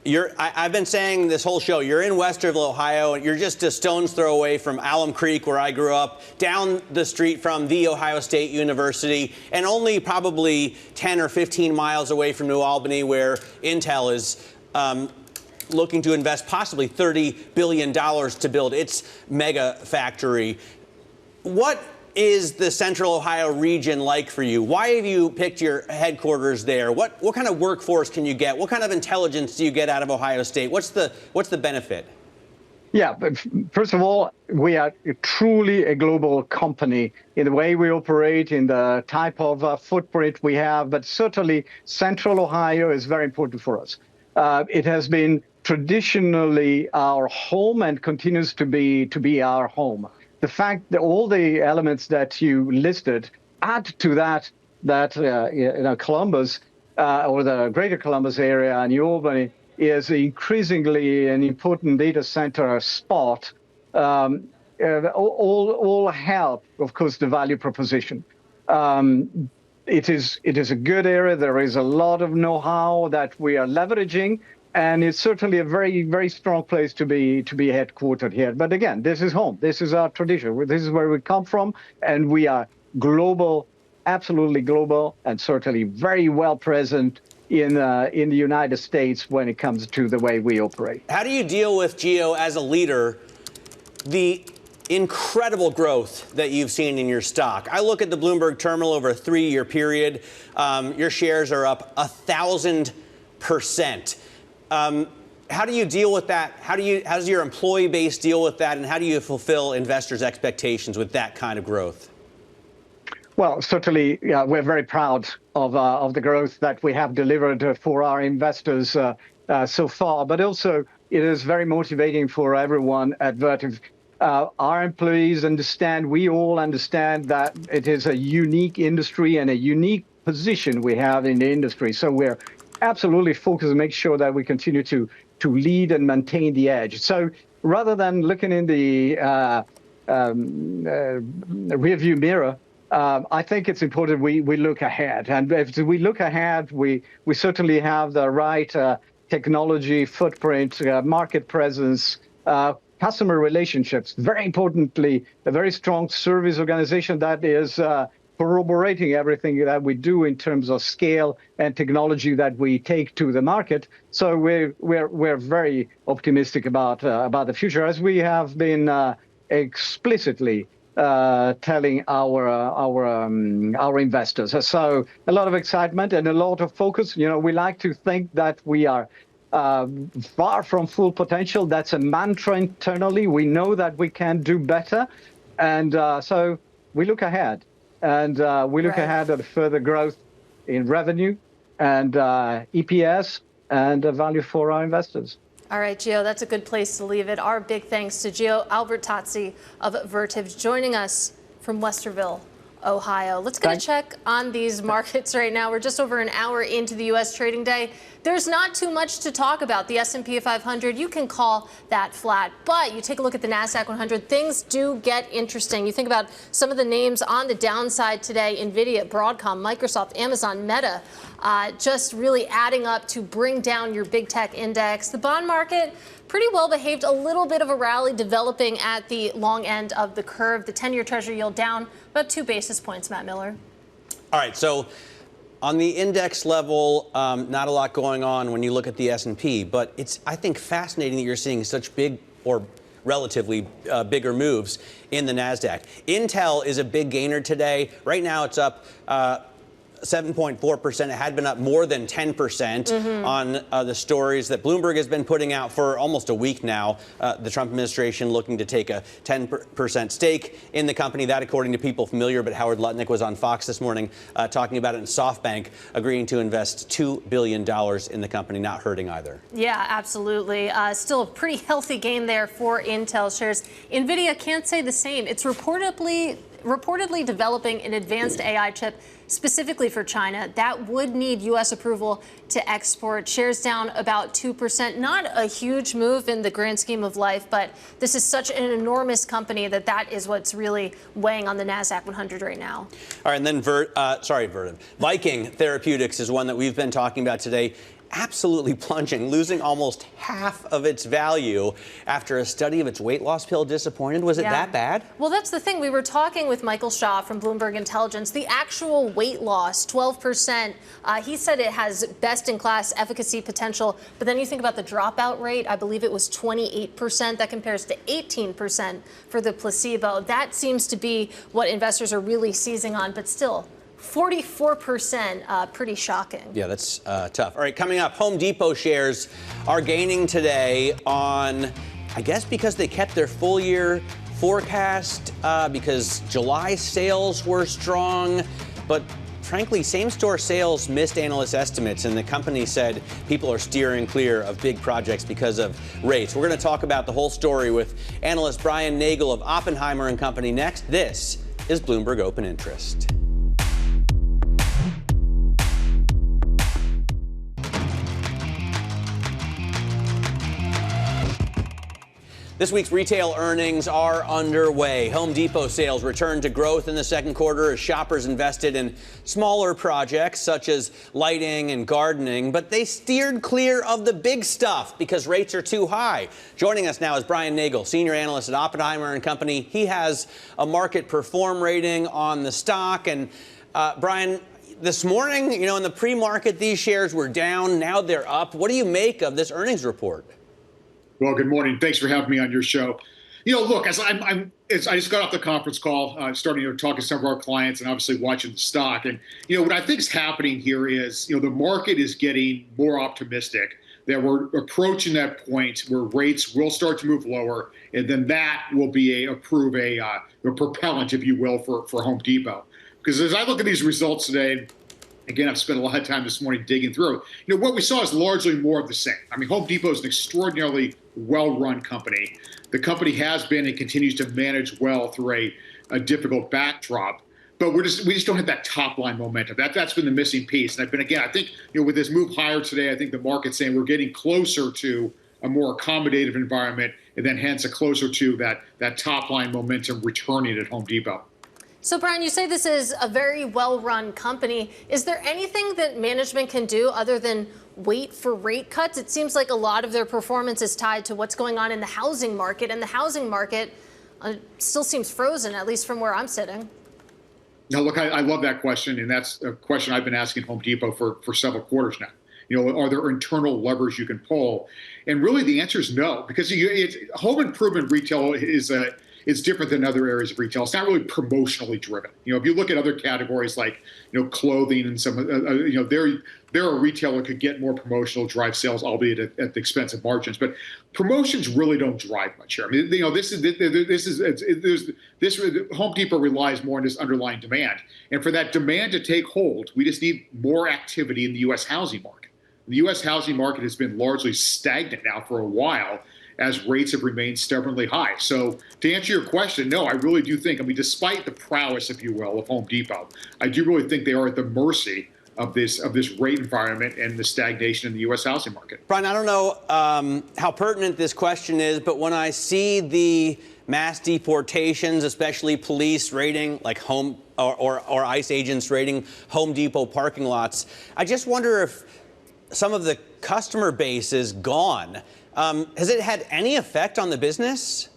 I've been saying this whole show, you're in Westerville, Ohio, and you're just a stone's throw away from Alum Creek, where I grew up, down the street from The Ohio State University, and only probably 10 or 15 miles away from New Albany, where Intel is looking to invest possibly $30 billion to build its mega factory. What is the Central Ohio region like for you? Why have you picked your headquarters there? What kind of workforce can you get? What kind of intelligence do you get out of Ohio State? What's the benefit? Yeah, but first of all, we are truly a global company in the way we operate, in the type of footprint we have. But certainly, Central Ohio is very important for us. It has been traditionally our home and continues to be our home. The fact that all the elements that you listed add to that Columbus or the greater Columbus area and New Albany is increasingly an important data center spot. All help, of course, the value proposition. It is a good area. There is a lot of know-how that we are leveraging. And it's certainly a very, very strong place to be headquartered here. But again, this is home. This is our tradition. This is where we come from. And we are global, absolutely global, and certainly very well present in the United States when it comes to the way we operate. How do you deal with, Gio, as a leader, the incredible growth that you've seen in your stock? I look at the Bloomberg terminal over a 3-year period. Your shares are up 1,000%. How do you deal with that? How does your employee base deal with that? And how do you fulfill investors' expectations with that kind of growth? Well, certainly, we're very proud of the growth that we have delivered for our investors so far. But also, it is very motivating for everyone at Vertiv. Our employees understand, we all understand that it is a unique industry and a unique position we have in the industry. So we're absolutely focused to make sure that we continue to lead and maintain the edge. So rather than looking in the rearview mirror, I think it's important we look ahead. And if we look ahead, we certainly have the right technology footprint, market presence, customer relationships. Very importantly, a very strong service organization that is corroborating everything that we do in terms of scale and technology that we take to the market. So we're very optimistic about the future, as we have been explicitly telling our investors. So a lot of excitement and a lot of focus. You know, we like to think that we are far from full potential. That's a mantra internally. We know that we can do better, and so we look ahead. And we look ahead at further growth in revenue and EPS and value for our investors. All right, Gio, that's a good place to leave it. Our big thanks to Gio Albertazzi of Vertiv joining us from Westerville, Ohio. Let's get a check on these markets right now. We're just over an hour into the U.S. trading day. There's not too much to talk about. The S&P 500, you can call that flat. But you take a look at the NASDAQ 100, things do get interesting. You think about some of the names on the downside today: NVIDIA, Broadcom, Microsoft, Amazon, Meta, just really adding up to bring down your big tech index. The bond market, pretty well behaved, a little bit of a rally developing at the long end of the curve. The 10-year Treasury yield down about 2 basis points, Matt Miller. All right, so on the index level, not a lot going on when you look at the S&P, but it's, I think, fascinating that you're seeing such big or relatively bigger moves in the NASDAQ. Intel is a big gainer today. Right now it's up 7.4%. It had been up more than 10% on the stories that Bloomberg has been putting out for almost a week now. The Trump administration looking to take a 10% stake in the company. That, according to people familiar, but Howard Lutnick was on Fox this morning talking about it, and SoftBank agreeing to invest $2 billion in the company, not hurting either. Yeah, absolutely. Still a pretty healthy gain there for Intel shares. NVIDIA can't say the same. It's reportedly developing an advanced AI chip specifically for China that would need U.S. approval to export. Shares down about 2%. Not a huge move in the grand scheme of life, but this is such an enormous company that is what's really weighing on the NASDAQ 100 right now. All right, and then Vertiv. Viking Therapeutics is one that we've been talking about today. Absolutely plunging, losing almost half of its value after a study of its weight loss pill disappointed. Was it that bad? Well, that's the thing. We were talking with Michael Shaw from Bloomberg Intelligence. The actual weight loss, 12%, he said it has best-in-class efficacy potential. But then you think about the dropout rate. I believe it was 28%. That compares to 18% for the placebo. That seems to be what investors are really seizing on, but still, 44%, pretty shocking. Yeah, that's tough. All right, coming up, Home Depot shares are gaining today on, I guess, because they kept their full year forecast, because July sales were strong, but frankly, same-store sales missed analyst estimates, and the company said people are steering clear of big projects because of rates. We're going to talk about the whole story with analyst Brian Nagel of Oppenheimer and Company next. This is Bloomberg Open Interest. This week's retail earnings are underway. Home Depot sales returned to growth in the second quarter as shoppers invested in smaller projects such as lighting and gardening, but they steered clear of the big stuff because rates are too high. Joining us now is Brian Nagel, senior analyst at Oppenheimer and Company. He has a market perform rating on the stock. And Brian, this morning, you know, in the pre-market, these shares were down. Now they're up. What do you make of this earnings report? Well, good morning. Thanks for having me on your show. You know, look, as I just got off the conference call, starting to talk to some of our clients and obviously watching the stock. And, you know, what I think is happening here is, you know, the market is getting more optimistic that we're approaching that point where rates will start to move lower. And then that will be a propellant, if you will, for Home Depot. Because as I look at these results today, again, I've spent a lot of time this morning digging through. You know, what we saw is largely more of the same. I mean, Home Depot is an extraordinarily well-run company. The company has been and continues to manage well through a difficult backdrop. But we just don't have that top-line momentum. That's been the missing piece. And again, I think, you know, with this move higher today, I think the market's saying we're getting closer to a more accommodative environment, and then hence closer to that top-line momentum returning at Home Depot. So, Brian, you say this is a very well-run company. Is there anything that management can do other than wait for rate cuts? It seems like a lot of their performance is tied to what's going on in the housing market, and the housing market still seems frozen, at least from where I'm sitting. No, look, I love that question, and that's a question I've been asking Home Depot for several quarters now. You know, are there internal levers you can pull? And really, the answer is no, because home improvement retail is different than other areas of retail. It's not really promotionally driven. You know, if you look at other categories like, you know, clothing and some, you know, there a retailer could get more promotional, drive sales, albeit at the expense of margins. But promotions really don't drive much here. I mean, you know, Home Depot relies more on this underlying demand, and for that demand to take hold, we just need more activity in the U.S. housing market. The U.S. housing market has been largely stagnant now for a while, as rates have remained stubbornly high. So to answer your question, no, I really do think, I mean, despite the prowess, if you will, of Home Depot, I do really think they are at the mercy of this rate environment and the stagnation in the U.S. housing market. Brian, I don't know how pertinent this question is, but when I see the mass deportations, especially police raiding, like or ICE agents raiding Home Depot parking lots, I just wonder if some of the customer base is gone. Has it had any effect on the business?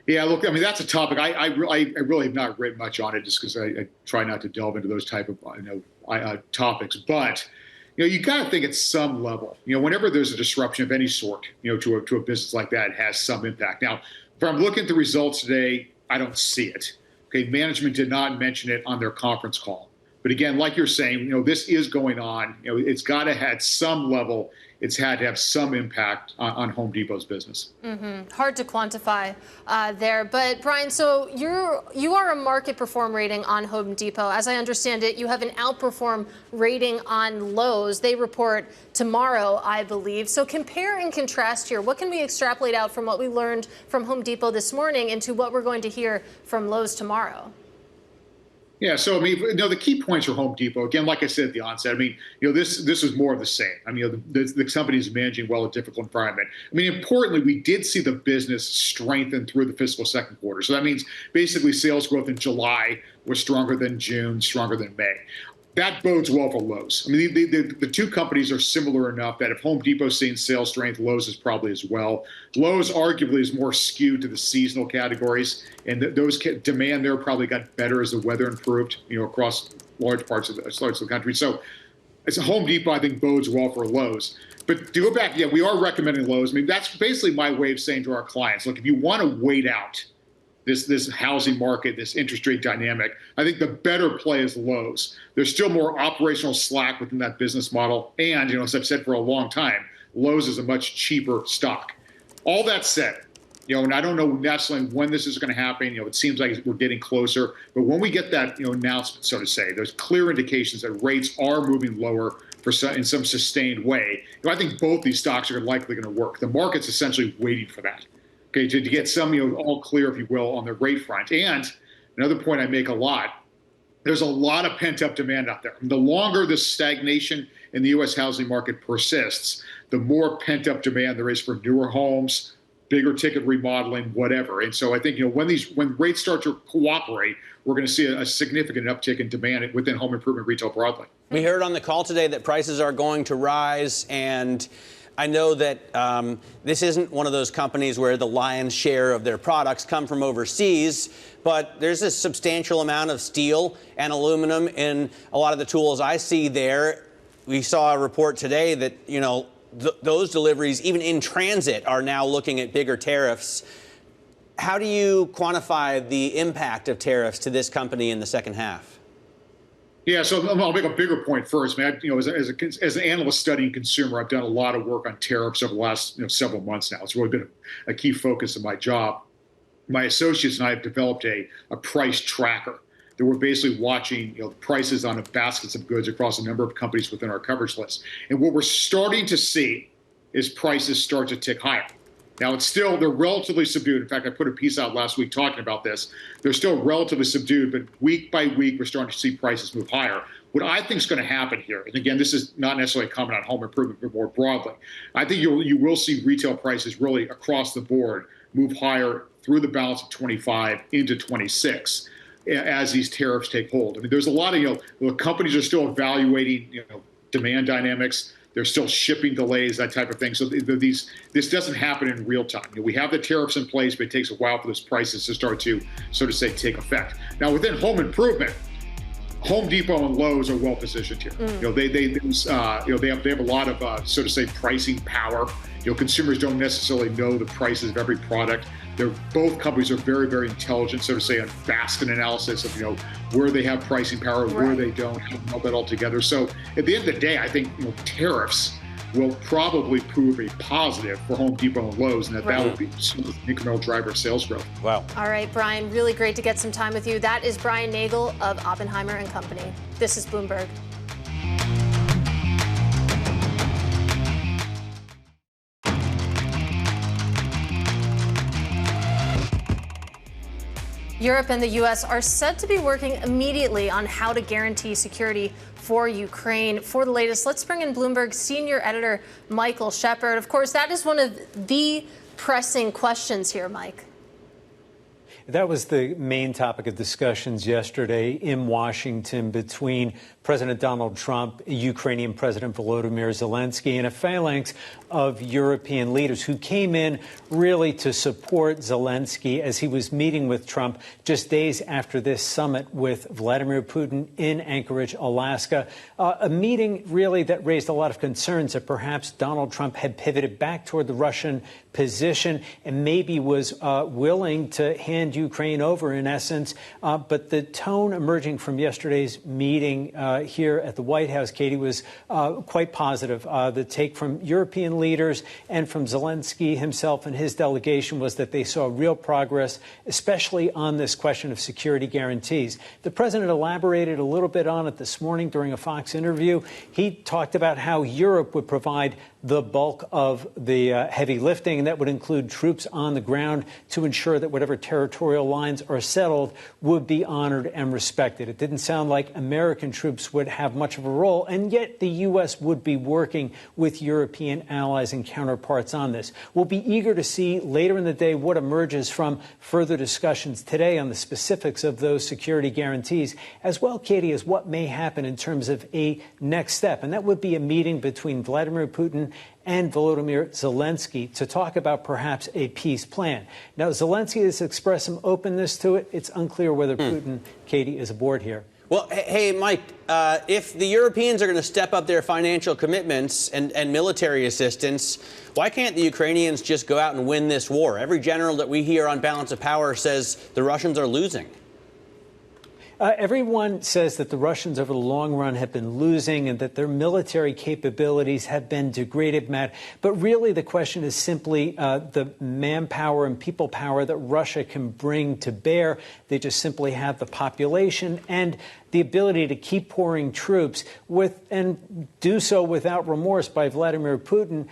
Yeah, look, I mean, that's a topic. I really have not written much on it just because I try not to delve into those type of topics. But, you know, you got to think at some level, you know, whenever there's a disruption of any sort, you know, to a business like that, it has some impact. Now, if I'm looking at the results today, I don't see it. Okay, management did not mention it on their conference call. But again, like you're saying, you know, this is going on. You know, it's got to have some level. It's had to have some impact on Home Depot's business. Mm-hmm. Hard to quantify there. But Brian, so you are a market perform rating on Home Depot. As I understand it, you have an outperform rating on Lowe's. They report tomorrow, I believe. So compare and contrast here. What can we extrapolate out from what we learned from Home Depot this morning into what we're going to hear from Lowe's tomorrow? Yeah, so I mean, you know, the key points for Home Depot, again, like I said at the onset, I mean, you know, this is more of the same. I mean, you know, the company is managing well a difficult environment. I mean, importantly, we did see the business strengthen through the fiscal second quarter. So that means basically sales growth in July was stronger than June, stronger than May. That bodes well for Lowe's. I mean, the two companies are similar enough that if Home Depot's seeing sales strength, Lowe's is probably as well. Lowe's arguably is more skewed to the seasonal categories, and those demand there probably got better as the weather improved, you know, across large parts of the country. So it's a Home Depot, I think, bodes well for Lowe's. But to go back, yeah, we are recommending Lowe's. I mean, that's basically my way of saying to our clients, look, if you want to wait out this housing market, this interest rate dynamic, I think the better play is Lowe's. There's still more operational slack within that business model. And, you know, as I've said for a long time, Lowe's is a much cheaper stock. All that said, you know, and I don't know necessarily when this is going to happen. You know, it seems like we're getting closer. But when we get that, you know, announcement, so to say, there's clear indications that rates are moving lower in some sustained way. You know, I think both these stocks are likely going to work. The market's essentially waiting for that. Okay, to get some, you know, all clear, if you will, on the rate front. And another point I make a lot, there's a lot of pent-up demand out there. The longer this stagnation in the U.S. housing market persists, the more pent-up demand there is for newer homes, bigger ticket remodeling, whatever. And so I think, you know, when rates start to cooperate, we're going to see a significant uptick in demand within home improvement retail broadly. We heard on the call today that prices are going to rise, and I know that this isn't one of those companies where the lion's share of their products come from overseas, but there's a substantial amount of steel and aluminum in a lot of the tools I see there. We saw a report today that, you know, those deliveries, even in transit, are now looking at bigger tariffs. How do you quantify the impact of tariffs to this company in the second half? Yeah, so I'll make a bigger point first, man. You know, as an analyst studying consumer, I've done a lot of work on tariffs over the last several months now. It's really been a key focus of my job. My associates and I have developed a price tracker that we're basically watching prices on baskets of goods across a number of companies within our coverage list. And what we're starting to see is prices start to tick higher. Now, they're relatively subdued. In fact, I put a piece out last week talking about this. They're still relatively subdued, but week by week, we're starting to see prices move higher. What I think is going to happen here, and again, this is not necessarily a comment on home improvement, but more broadly, I think you will see retail prices really across the board move higher through the balance of 25 into 26 as these tariffs take hold. I mean, there's a lot of, companies are still evaluating, demand dynamics. There's still shipping delays, that type of thing. So this doesn't happen in real time. We have the tariffs in place, but it takes a while for those prices to start to, so to say, take effect. Now, within home improvement, Home Depot and Lowe's are well positioned here. They have a lot of, so to say, pricing power. Consumers don't necessarily know the prices of every product. Both companies are very, very intelligent, so to say, on basket analysis of where they have pricing power, where they don't, how to meld that all together. So at the end of the day, I think tariffs will probably prove a positive for Home Depot and Lowe's, and that would be sort of an incremental driver of sales growth. Wow. All right, Brian, really great to get some time with you. That is Brian Nagel of Oppenheimer and Company. This is Bloomberg. Europe and the U.S. are said to be working immediately on how to guarantee security for Ukraine. For the latest, let's bring in Bloomberg senior editor Michael Shepard. Of course, that is one of the pressing questions here, Mike. That was the main topic of discussions yesterday in Washington between President Donald Trump, Ukrainian President Volodymyr Zelensky, and a phalanx of European leaders who came in really to support Zelensky as he was meeting with Trump just days after this summit with Vladimir Putin in Anchorage, Alaska. A meeting really that raised a lot of concerns that perhaps Donald Trump had pivoted back toward the Russian position and maybe was willing to hand Ukraine over in essence. But the tone emerging from yesterday's meeting here at the White House, Katie, was quite positive. The take from European leaders and from Zelensky himself and his delegation was that they saw real progress, especially on this question of security guarantees. The president elaborated a little bit on it this morning during a Fox interview. He talked about how Europe would provide the bulk of the heavy lifting, and that would include troops on the ground to ensure that whatever territorial lines are settled would be honored and respected. It didn't sound like American troops would have much of a role, and yet the U.S. would be working with European allies and counterparts on this. We'll be eager to see later in the day what emerges from further discussions today on the specifics of those security guarantees, as well, Katie, as what may happen in terms of a next step, and that would be a meeting between Vladimir Putin and Volodymyr Zelensky to talk about perhaps a peace plan. Now, Zelensky has expressed some openness to it. It's unclear whether Putin, Katie, is aboard here. Well, hey, Mike, if the Europeans are going to step up their financial commitments and military assistance, why can't the Ukrainians just go out and win this war? Every general that we hear on Balance of Power says the Russians are losing. Everyone says that the Russians over the long run have been losing and that their military capabilities have been degraded, Matt. But really the question is simply the manpower and people power that Russia can bring to bear. They just simply have the population and the ability to keep pouring troops and do so without remorse by Vladimir Putin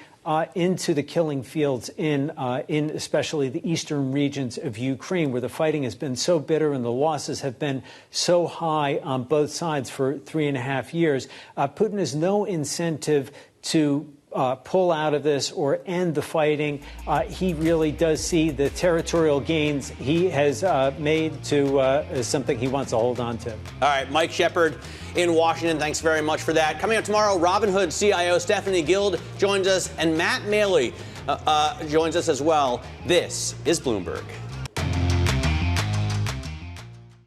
into the killing fields in especially the eastern regions of Ukraine, where the fighting has been so bitter and the losses have been so high on both sides for 3.5 years. Putin has no incentive to pull out of this or end the fighting, he really does see the territorial gains he has made to as something he wants to hold on to. All right, Mike Shepard in Washington, thanks very much for that. Coming up tomorrow, Robinhood CIO Stephanie Guild joins us, and Matt Maley joins us as well. This is Bloomberg.